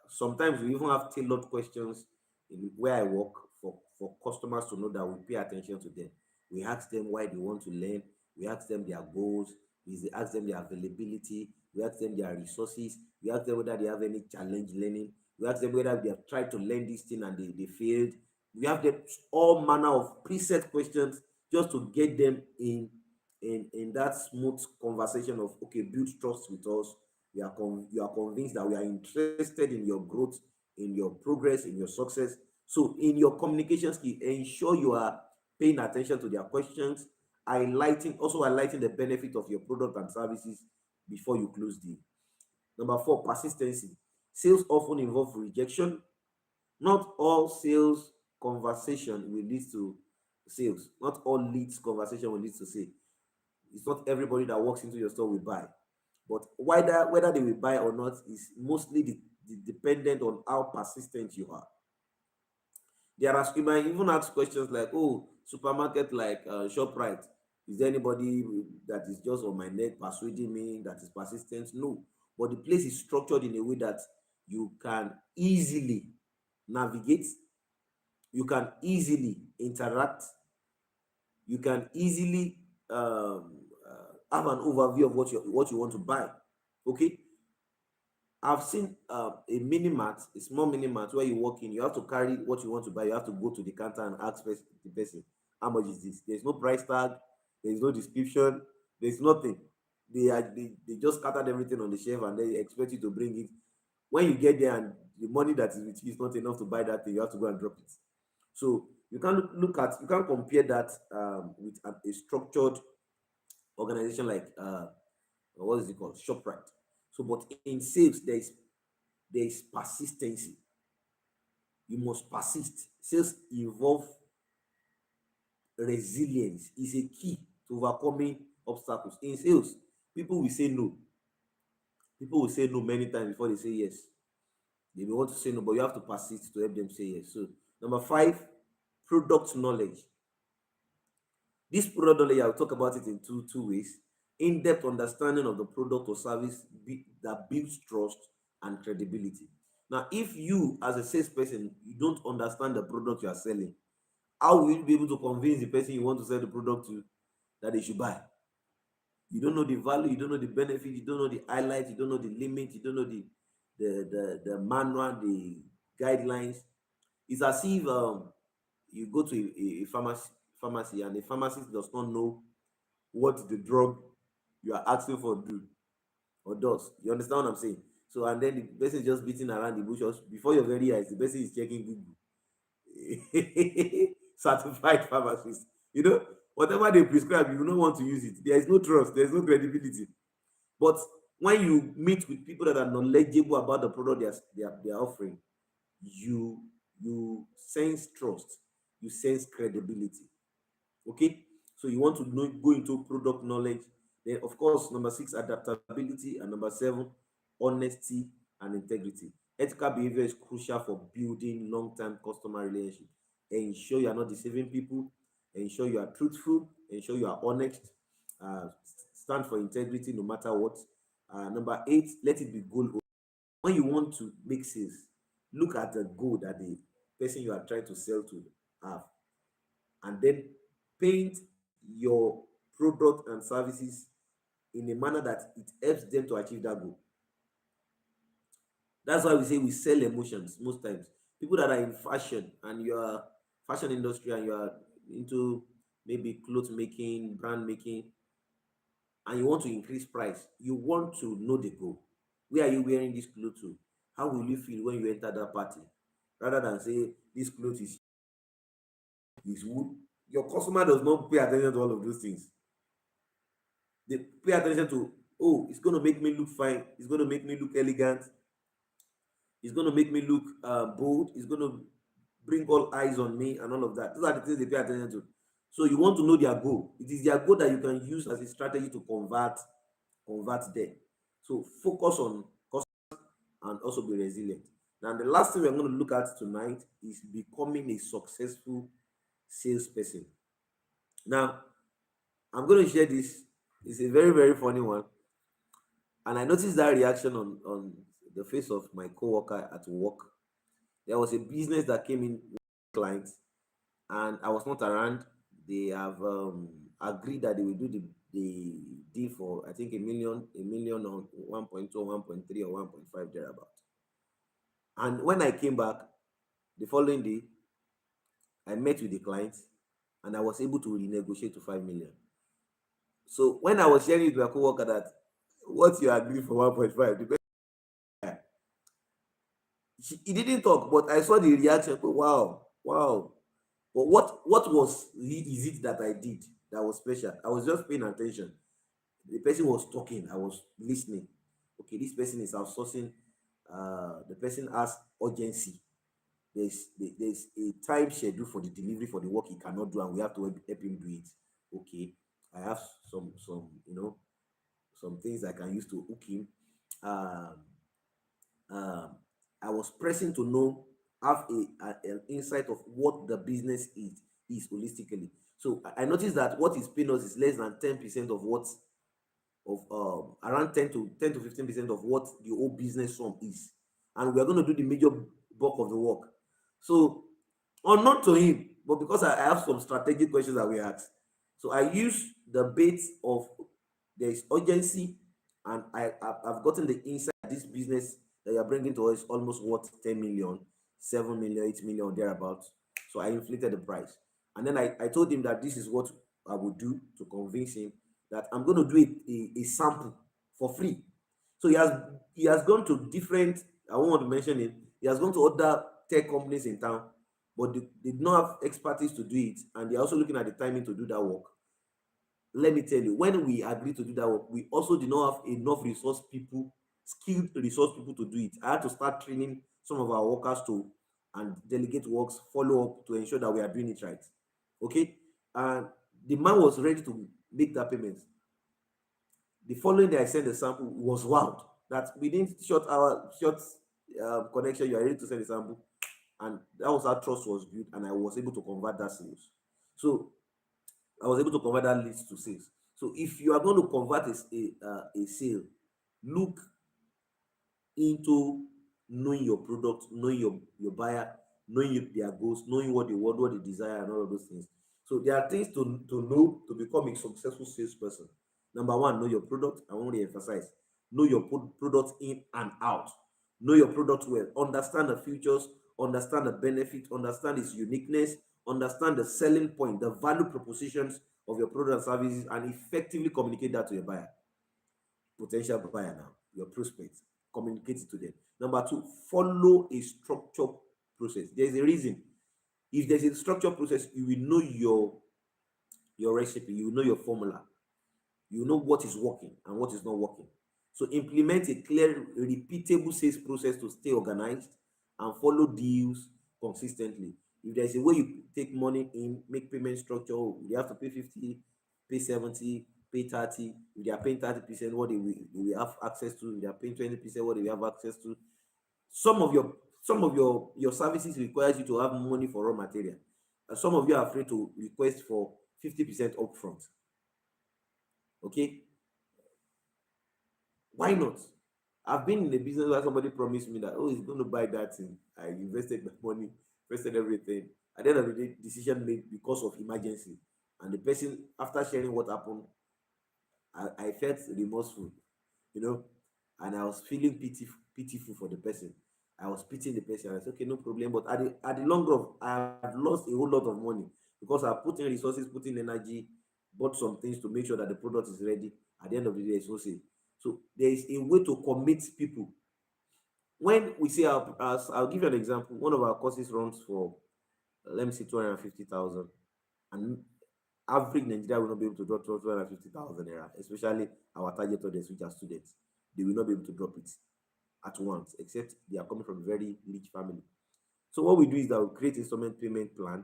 Sometimes we even have tailored questions in where I work for customers to know that we pay attention to them. We ask them why they want to learn. We ask them their goals. We ask them their availability. We ask them their resources. We ask them whether they have any challenge learning. We ask them whether they have tried to learn this thing and they failed. We have them all manner of preset questions just to get them in that smooth conversation of okay, build trust with us. You are convinced that we are interested in your growth, in your progress, in your success. So in your communication skill, ensure you are paying attention to their questions, highlighting the benefit of your product and services before you close deal. Number four, persistency. Sales often involve rejection. Not all sales conversation will lead to sales. Not all leads conversation will lead to sale. It's not everybody that walks into your store will buy. But whether they will buy or not is mostly dependent on how persistent you are. You might even ask questions like, "Oh, supermarket like Shoprite, is there anybody that is just on my neck persuading me that is persistent?" No, but the place is structured in a way that you can easily navigate, you can easily interact, you can easily have an overview of what you want to buy. Okay, I've seen a mini mart, a small mini mart where you walk in, you have to carry what you want to buy, you have to go to the counter and ask the person, how much is this? There's no price tag, there's no description, there's nothing. They just scattered everything on the shelf and they expect you to bring it. When you get there and the money that is with you is not enough to buy that thing, you have to go and drop it. So you can you can compare that with a structured organization like what is it called, Shoprite. So but in sales there is persistency. You must persist. Sales involve resilience, is a key to overcoming obstacles. In sales, people will say no. People will say no many times before they say yes. They may want to say no, but you have to persist to help them say yes. So Number five, product knowledge. This product knowledge, I'll talk about it in two ways. In-depth understanding of the product or service that builds trust and credibility. Now, if you as a salesperson, you don't understand the product you are selling, how will you be able to convince the person you want to sell the product to that they should buy? You don't know the value, you don't know the benefit, you don't know the highlights, you don't know the limit, you don't know the manual, the guidelines. It's as if you go to a pharmacy and the pharmacist does not know what the drug you are asking for do or does. You understand what I'm saying? So and then the person is just beating around the bushes before your very eyes. The person is checking Google. Certified pharmacist. You know, whatever they prescribe, you don't want to use it. There is no trust, there is no credibility. But when you meet with people that are knowledgeable about the product they are offering, you you sense trust, you sense credibility. Okay, so you want to know, go into product knowledge. Then of course, number six, adaptability, and number seven, honesty and integrity. Ethical behavior is crucial for building long-term customer relationship. Ensure you are not deceiving people, ensure you are truthful, ensure you are honest, stand for integrity no matter what. Number eight, let it be goal. When you want to make sales, look at the goal that the person you are trying to sell to have, and then paint your product and services in a manner that it helps them to achieve that goal. That's why we say we sell emotions most times. People that are in fashion and you are fashion industry and you are into maybe clothes making, brand making, and you want to increase price, you want to know the goal. Where are you wearing this clothes to? How will you feel when you enter that party? Rather than say this clothes is wood. Your customer does not pay attention to all of those things. They pay attention to, oh, it's going to make me look fine, it's going to make me look elegant, it's going to make me look bold, it's going to bring all eyes on me and all of that. Those are the things they pay attention to. So you want to know their goal. It is their goal that you can use as a strategy to convert them. So focus on cost and also be resilient. Now the last thing we're going to look at tonight is becoming a successful salesperson. Now I'm going to share this. It's a very, very funny one. And I noticed that reaction on the face of my coworker at work. There was a business that came in with clients, and I was not around. They have agreed that they will do the deal for, I think, a million on 1.2 or 1.3 or 1.5 thereabout. And when I came back the following day, I met with the client and I was able to renegotiate to 5 million. So when I was sharing with my coworker that what you agree for 1.5, the person, he didn't talk, but I saw the reaction. Oh, wow, wow. But what is it that I did that was special? I was just paying attention. The person was talking, I was listening. Okay, this person is outsourcing. The person has urgency. There's a time schedule for the delivery for the work he cannot do, and we have to help him do it. Okay, I have some some things I can use to hook him. Um, um, I was pressing to know, have an insight of what the business is holistically. So I noticed that what is paying us is less than 10% of what of around 10 to 15% of what the whole business sum is, and we are going to do the major bulk of the work. So, unknown to him, but because I have some strategic questions that we asked, so I use the bait of there is urgency, and I've gotten the insight that this business that you're bringing to us is almost worth 10 million, 7 million, 8 million, thereabouts. So I inflated the price. And then I told him that this is what I would do to convince him that I'm going to do a sample for free. So he has gone to different, I won't want to mention it, he has gone to other tech companies in town, but they do not have expertise to do it, and they're also looking at the timing to do that work. Let me tell you, when we agreed to do that work, we also did not have enough resource people, skilled resource people to do it. I had to start training some of our workers to and delegate works, follow up to ensure that we are doing it right. Okay, and the man was ready to make that payment. The following day I sent the sample, was wild that within short connection you are ready to send the sample. And that was how trust was built, and I was able to convert that sales. So I was able to convert that leads to sales. So if you are going to convert a sale, look into knowing your product, knowing your buyer, knowing their goals, knowing what they want, what they desire, and all of those things. So there are things to know to become a successful salesperson. Number one, know your product. I want to emphasize, know your product in and out. Know your product well. Understand the features, understand the benefit, understand its uniqueness, understand the selling point, the value propositions of your product and services, and effectively communicate that to your buyer, potential buyer now, your prospects. Communicate it to them. Number two, follow a structured process. There's a reason. If there's a structured process, you will know your recipe, you will know your formula, you know what is working and what is not working. So implement a clear, repeatable sales process to stay organized and follow deals consistently. If there's a way you take money in, make payment structure, oh, you have to pay 50, pay 70, pay 30. If they are paying 30%, what they will have access to. If they are paying 20%, what they will have access to. Some of your services requires you to have money for raw material. And some of you are afraid to request for 50% upfront. Okay, why not? I've been in a business where somebody promised me that, oh, he's going to buy that thing. I invested my money, invested everything. At the end of the day, decision made because of emergency. And the person, after sharing what happened, I felt remorseful, you know, and I was feeling pitiful for the person. I was pitying the person. I said, okay, no problem. But at the long run, I have lost a whole lot of money because I put in resources, put in energy, bought some things to make sure that the product is ready. At the end of the day, it's no sale. So there is a way to commit people. When we say I'll give you an example. One of our courses runs for let me see 250,000, and average Nigeria will not be able to drop 250,000 naira, especially our target audience, which are students. They will not be able to drop it at once, except they are coming from a very rich family. So what we do is that we create installment payment plan.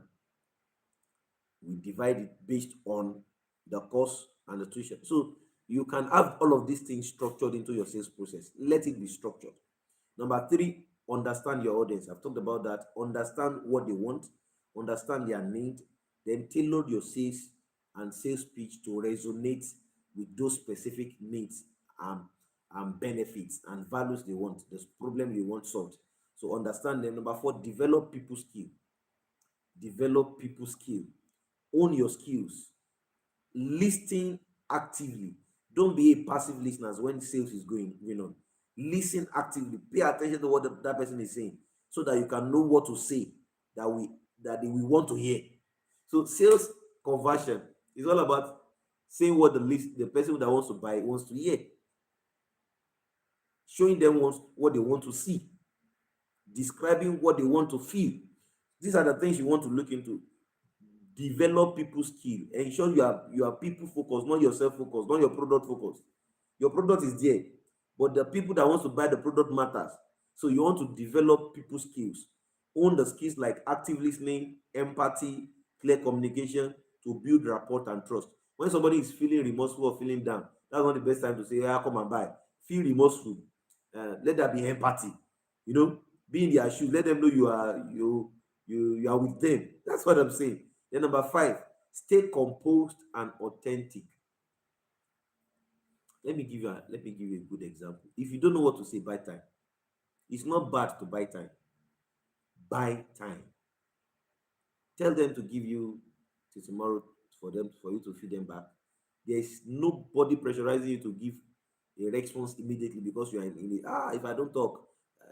We divide it based on the cost and the tuition. So you can have all of these things structured into your sales process. Let it be structured. Number three, understand your audience. I've talked about that. Understand what they want, understand their need, then tailor your sales and sales pitch to resonate with those specific needs and benefits and values they want, the problem you want solved. So understand them. Number four, develop people skill. Develop people skill. Own your skills. Listen actively. Don't be a passive listener when sales is going on. Listen actively. Pay attention to what that person is saying so that you can know what to say that they will want to hear. So sales conversion is all about saying what the person that wants to buy wants to hear, showing them what they want to see, describing what they want to feel. These are the things you want to look into. Develop people skill. Ensure you are people focused, not yourself focused, not your product focused. Your product is there, but the people that wants to buy the product matters. So you want to develop people skills. Own the skills like active listening, empathy, clear communication to build rapport and trust. When somebody is feeling remorseful or feeling down, that's not the best time to say, yeah, come and buy. Feel remorseful. Let there be empathy. You know, be in their shoes. Let them know you are with them. That's what I'm saying. Then number five, stay composed and authentic. Let me give you a good example. If you don't know what to say, buy time. It's not bad to buy time. Buy time. Tell them to give you till tomorrow for you to feed them back. There is nobody pressurizing you to give a response immediately because you are in it. If I don't talk,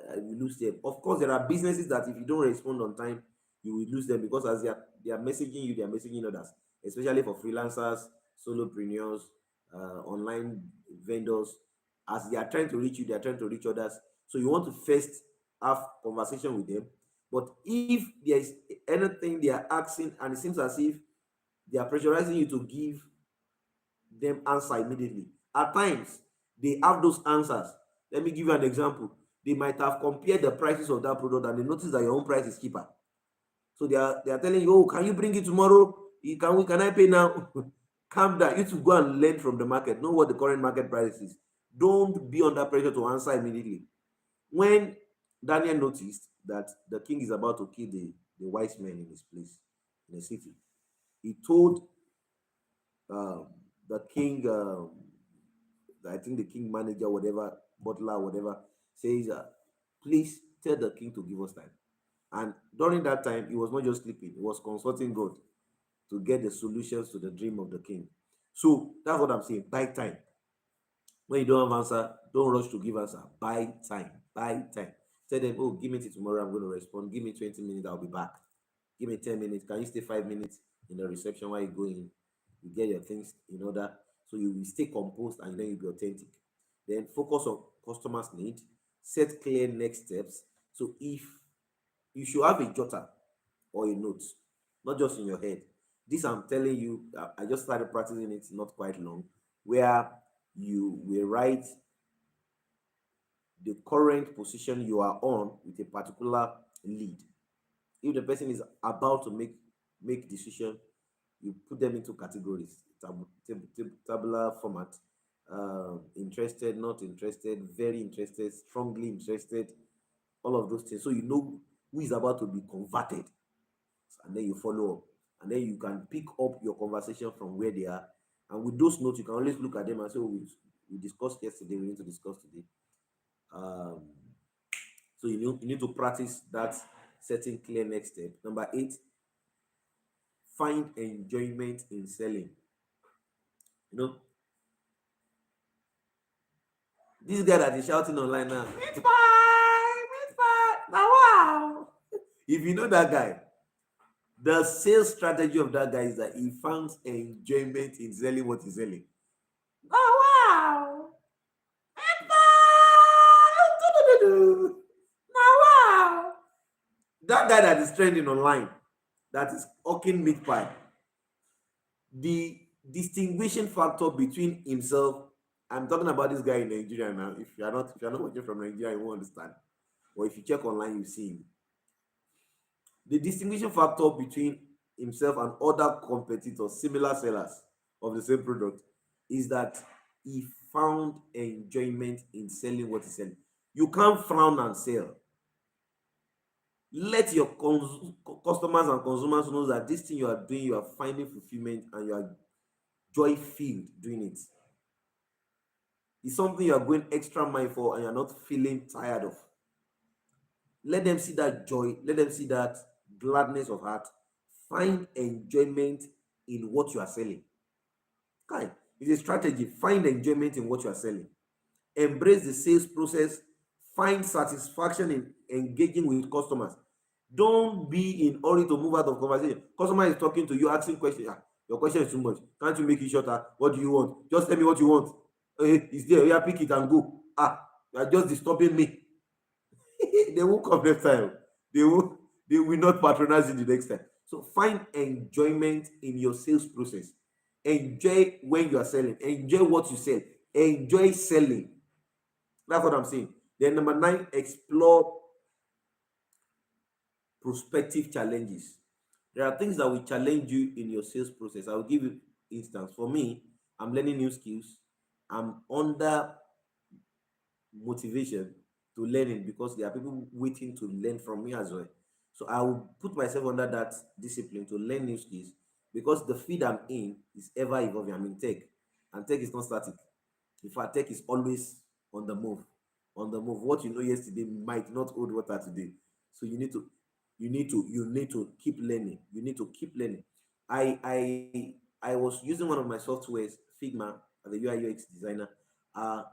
I will lose them. Of course, there are businesses that if you don't respond on time, you will lose them because as they are messaging you, they are messaging others, especially for freelancers, solopreneurs, online vendors. As they are trying to reach you, they are trying to reach others. So you want to first have conversation with them. But if there is anything they are asking and it seems as if they are pressurizing you to give them answer immediately, at times they have those answers. Let me give you an example. They might have compared the prices of that product and they notice that your own price is cheaper. So they are telling you, oh, can you bring it tomorrow? Can I pay now? Calm down. You to go and learn from the market. Know what the current market price is. Don't be under pressure to answer immediately. When Daniel noticed that the king is about to kill the wise men in his place in the city. He told um, the king, I think the king manager, whatever, butler, whatever, says, please tell the king to give us time. And during that time, he was not just sleeping, he was consulting God to get the solutions to the dream of the king. So that's what I'm saying. Buy time. When you don't have answer, don't rush to give answer. Buy time. Buy time. Tell them, oh, give me till tomorrow, I'm going to respond. Give me 20 minutes, I'll be back. Give me 10 minutes. Can you stay 5 minutes in the reception while you go in? You get your things in order. So you will stay composed and then you'll be authentic. Then focus on customers' need. Set clear next steps. So if you should have a jotter or a note, not just in your head. This I'm telling you, I just started practicing it not quite long, where you will write the current position you are on with a particular lead. If the person is about to make decision, you put them into categories, tabular format. Interested, not interested, very interested, strongly interested, all of those things. So you know who is about to be converted, and then you follow up, and then you can pick up your conversation from where they are. And with those notes, you can always look at them and say, oh, we discussed yesterday, we need to discuss today. Um, so you need to practice that setting clear next step. Number 8, find enjoyment in selling. You know, this guy that is shouting online now, meat pie, meat pie, now wow. If you know that guy, the sales strategy of that guy is that he finds enjoyment in selling what he's selling. Oh wow! Now wow! That guy that is trending online, that is hawking meat pie, the distinguishing factor between himself. I'm talking about this guy in Nigeria now. If you're not watching from Nigeria, you won't understand. Or if you check online, you see him. The distinguishing factor between himself and other competitors, similar sellers of the same product, is that he found enjoyment in selling what he's selling. You can't frown and sell. Let your customers and consumers know that this thing you are doing, you are finding fulfillment and you are joy filled doing it. It's something you are going extra mile for and you're not feeling tired of. Let them see that joy, let them see that gladness of heart. Find enjoyment in what you are selling. Okay, it's a strategy. Find enjoyment in what you are selling. Embrace the sales process. Find satisfaction in engaging with customers. Don't be in hurry to move out of conversation. Customer is talking to you, asking questions. Ah, your question is too much. Can't you make it shorter? What do you want? Just tell me what you want. It's there. Yeah, pick it and go. Ah, you are just disturbing me. They won't come next time. They will. They will not patronize you the next time. So find enjoyment in your sales process. Enjoy when you are selling. Enjoy what you sell. Enjoy selling. That's what I'm saying. Then number 9, explore prospective challenges. There are things that will challenge you in your sales process. I will give you instance. For me, I'm learning new skills. I'm under motivation to learning because there are people waiting to learn from me as well. So I will put myself under that discipline to learn new skills because the field I'm in is ever evolving. I'm in tech, and tech is not static. In fact, tech is always on the move. On the move. What you know yesterday might not hold water today. So you need to keep learning. You need to keep learning. I was using one of my softwares, Figma, as a UI UX designer. Uh,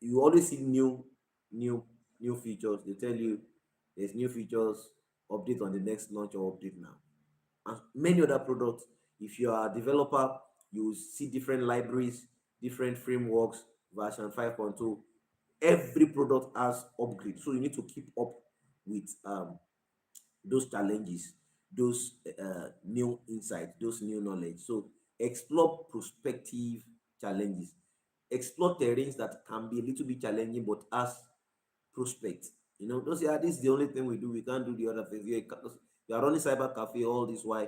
you always see new new features. They tell you there's new features, update on the next launch or update now. And many other products, if you are a developer, you will see different libraries, different frameworks, version 5.2. Every product has upgrade, so you need to keep up with those challenges, those new insights, those new knowledge. So explore prospective challenges. Explore terrains that can be a little bit challenging but as prospect. Don't say, this is the only thing we do. We can't do the other things. You are running cyber cafe all this while.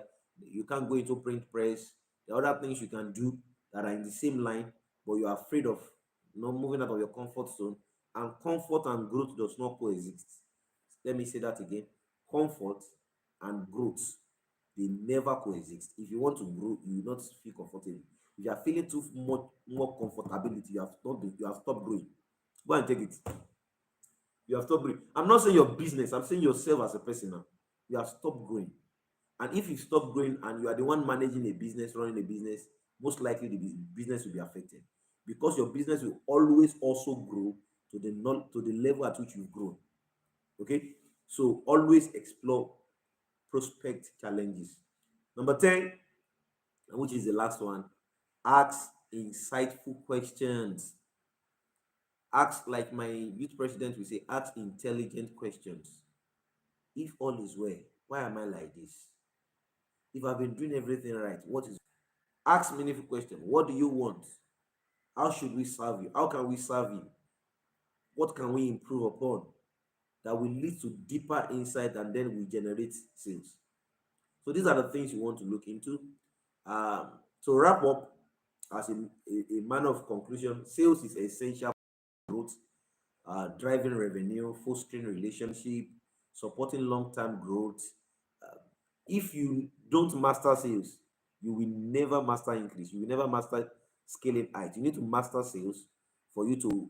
You can't go into print press. The other things you can do that are in the same line, but you are afraid of moving out of your comfort zone. And comfort and growth does not coexist. Let me say that again. Comfort and growth, they never coexist. If you want to grow, you will not feel comfortable. If you are feeling too much more comfortability, you have stopped growing. Go and take it. You have stopped growing. I'm not saying your business, I'm saying yourself as a person now. You have stopped growing. And if you stop growing and you are the one managing a business, running a business, most likely the business will be affected, because your business will always also grow to the not to the level at which you've grown. Okay, so always explore prospect challenges. Number 10, which is the last one, ask insightful questions. Ask, like my youth president will say, ask intelligent questions. If all is well, why am I like this? If I've been doing everything right, what is, ask meaningful questions. What do you want? How should we serve you? How can we serve you? What can we improve upon that will lead to deeper insight, and then we generate sales? So these are the things you want to look into. To wrap up, as a manner of conclusion, sales is essential for growth, driving revenue, fostering relationship, supporting long-term growth. Uh, if you don't master sales, you will never master increase. You will never master scaling height. You need to master sales for you to,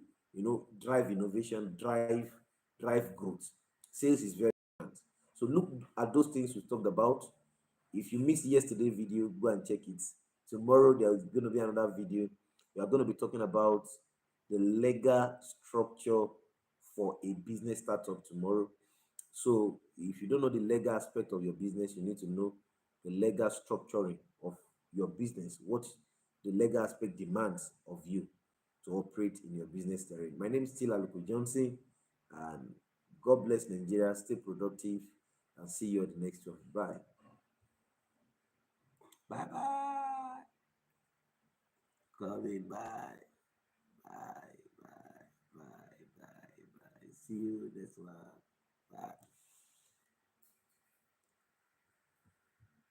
drive innovation, drive growth. Sales is very important. So look at those things we talked about. If you missed yesterday video, go and check it. Tomorrow there's going to be another video. We are going to be talking about the legal structure for a business startup tomorrow. So if you don't know the legal aspect of your business, you need to know the legal structuring of your business, what the legal aspect demands of you to operate in your business terrain. My name is still Aluko Johnson, and God bless Nigeria. Stay productive, and see you at the next one. Bye. Bye bye. Coming. Bye. Bye. Bye. Bye. Bye. Bye. See you next one. Bye.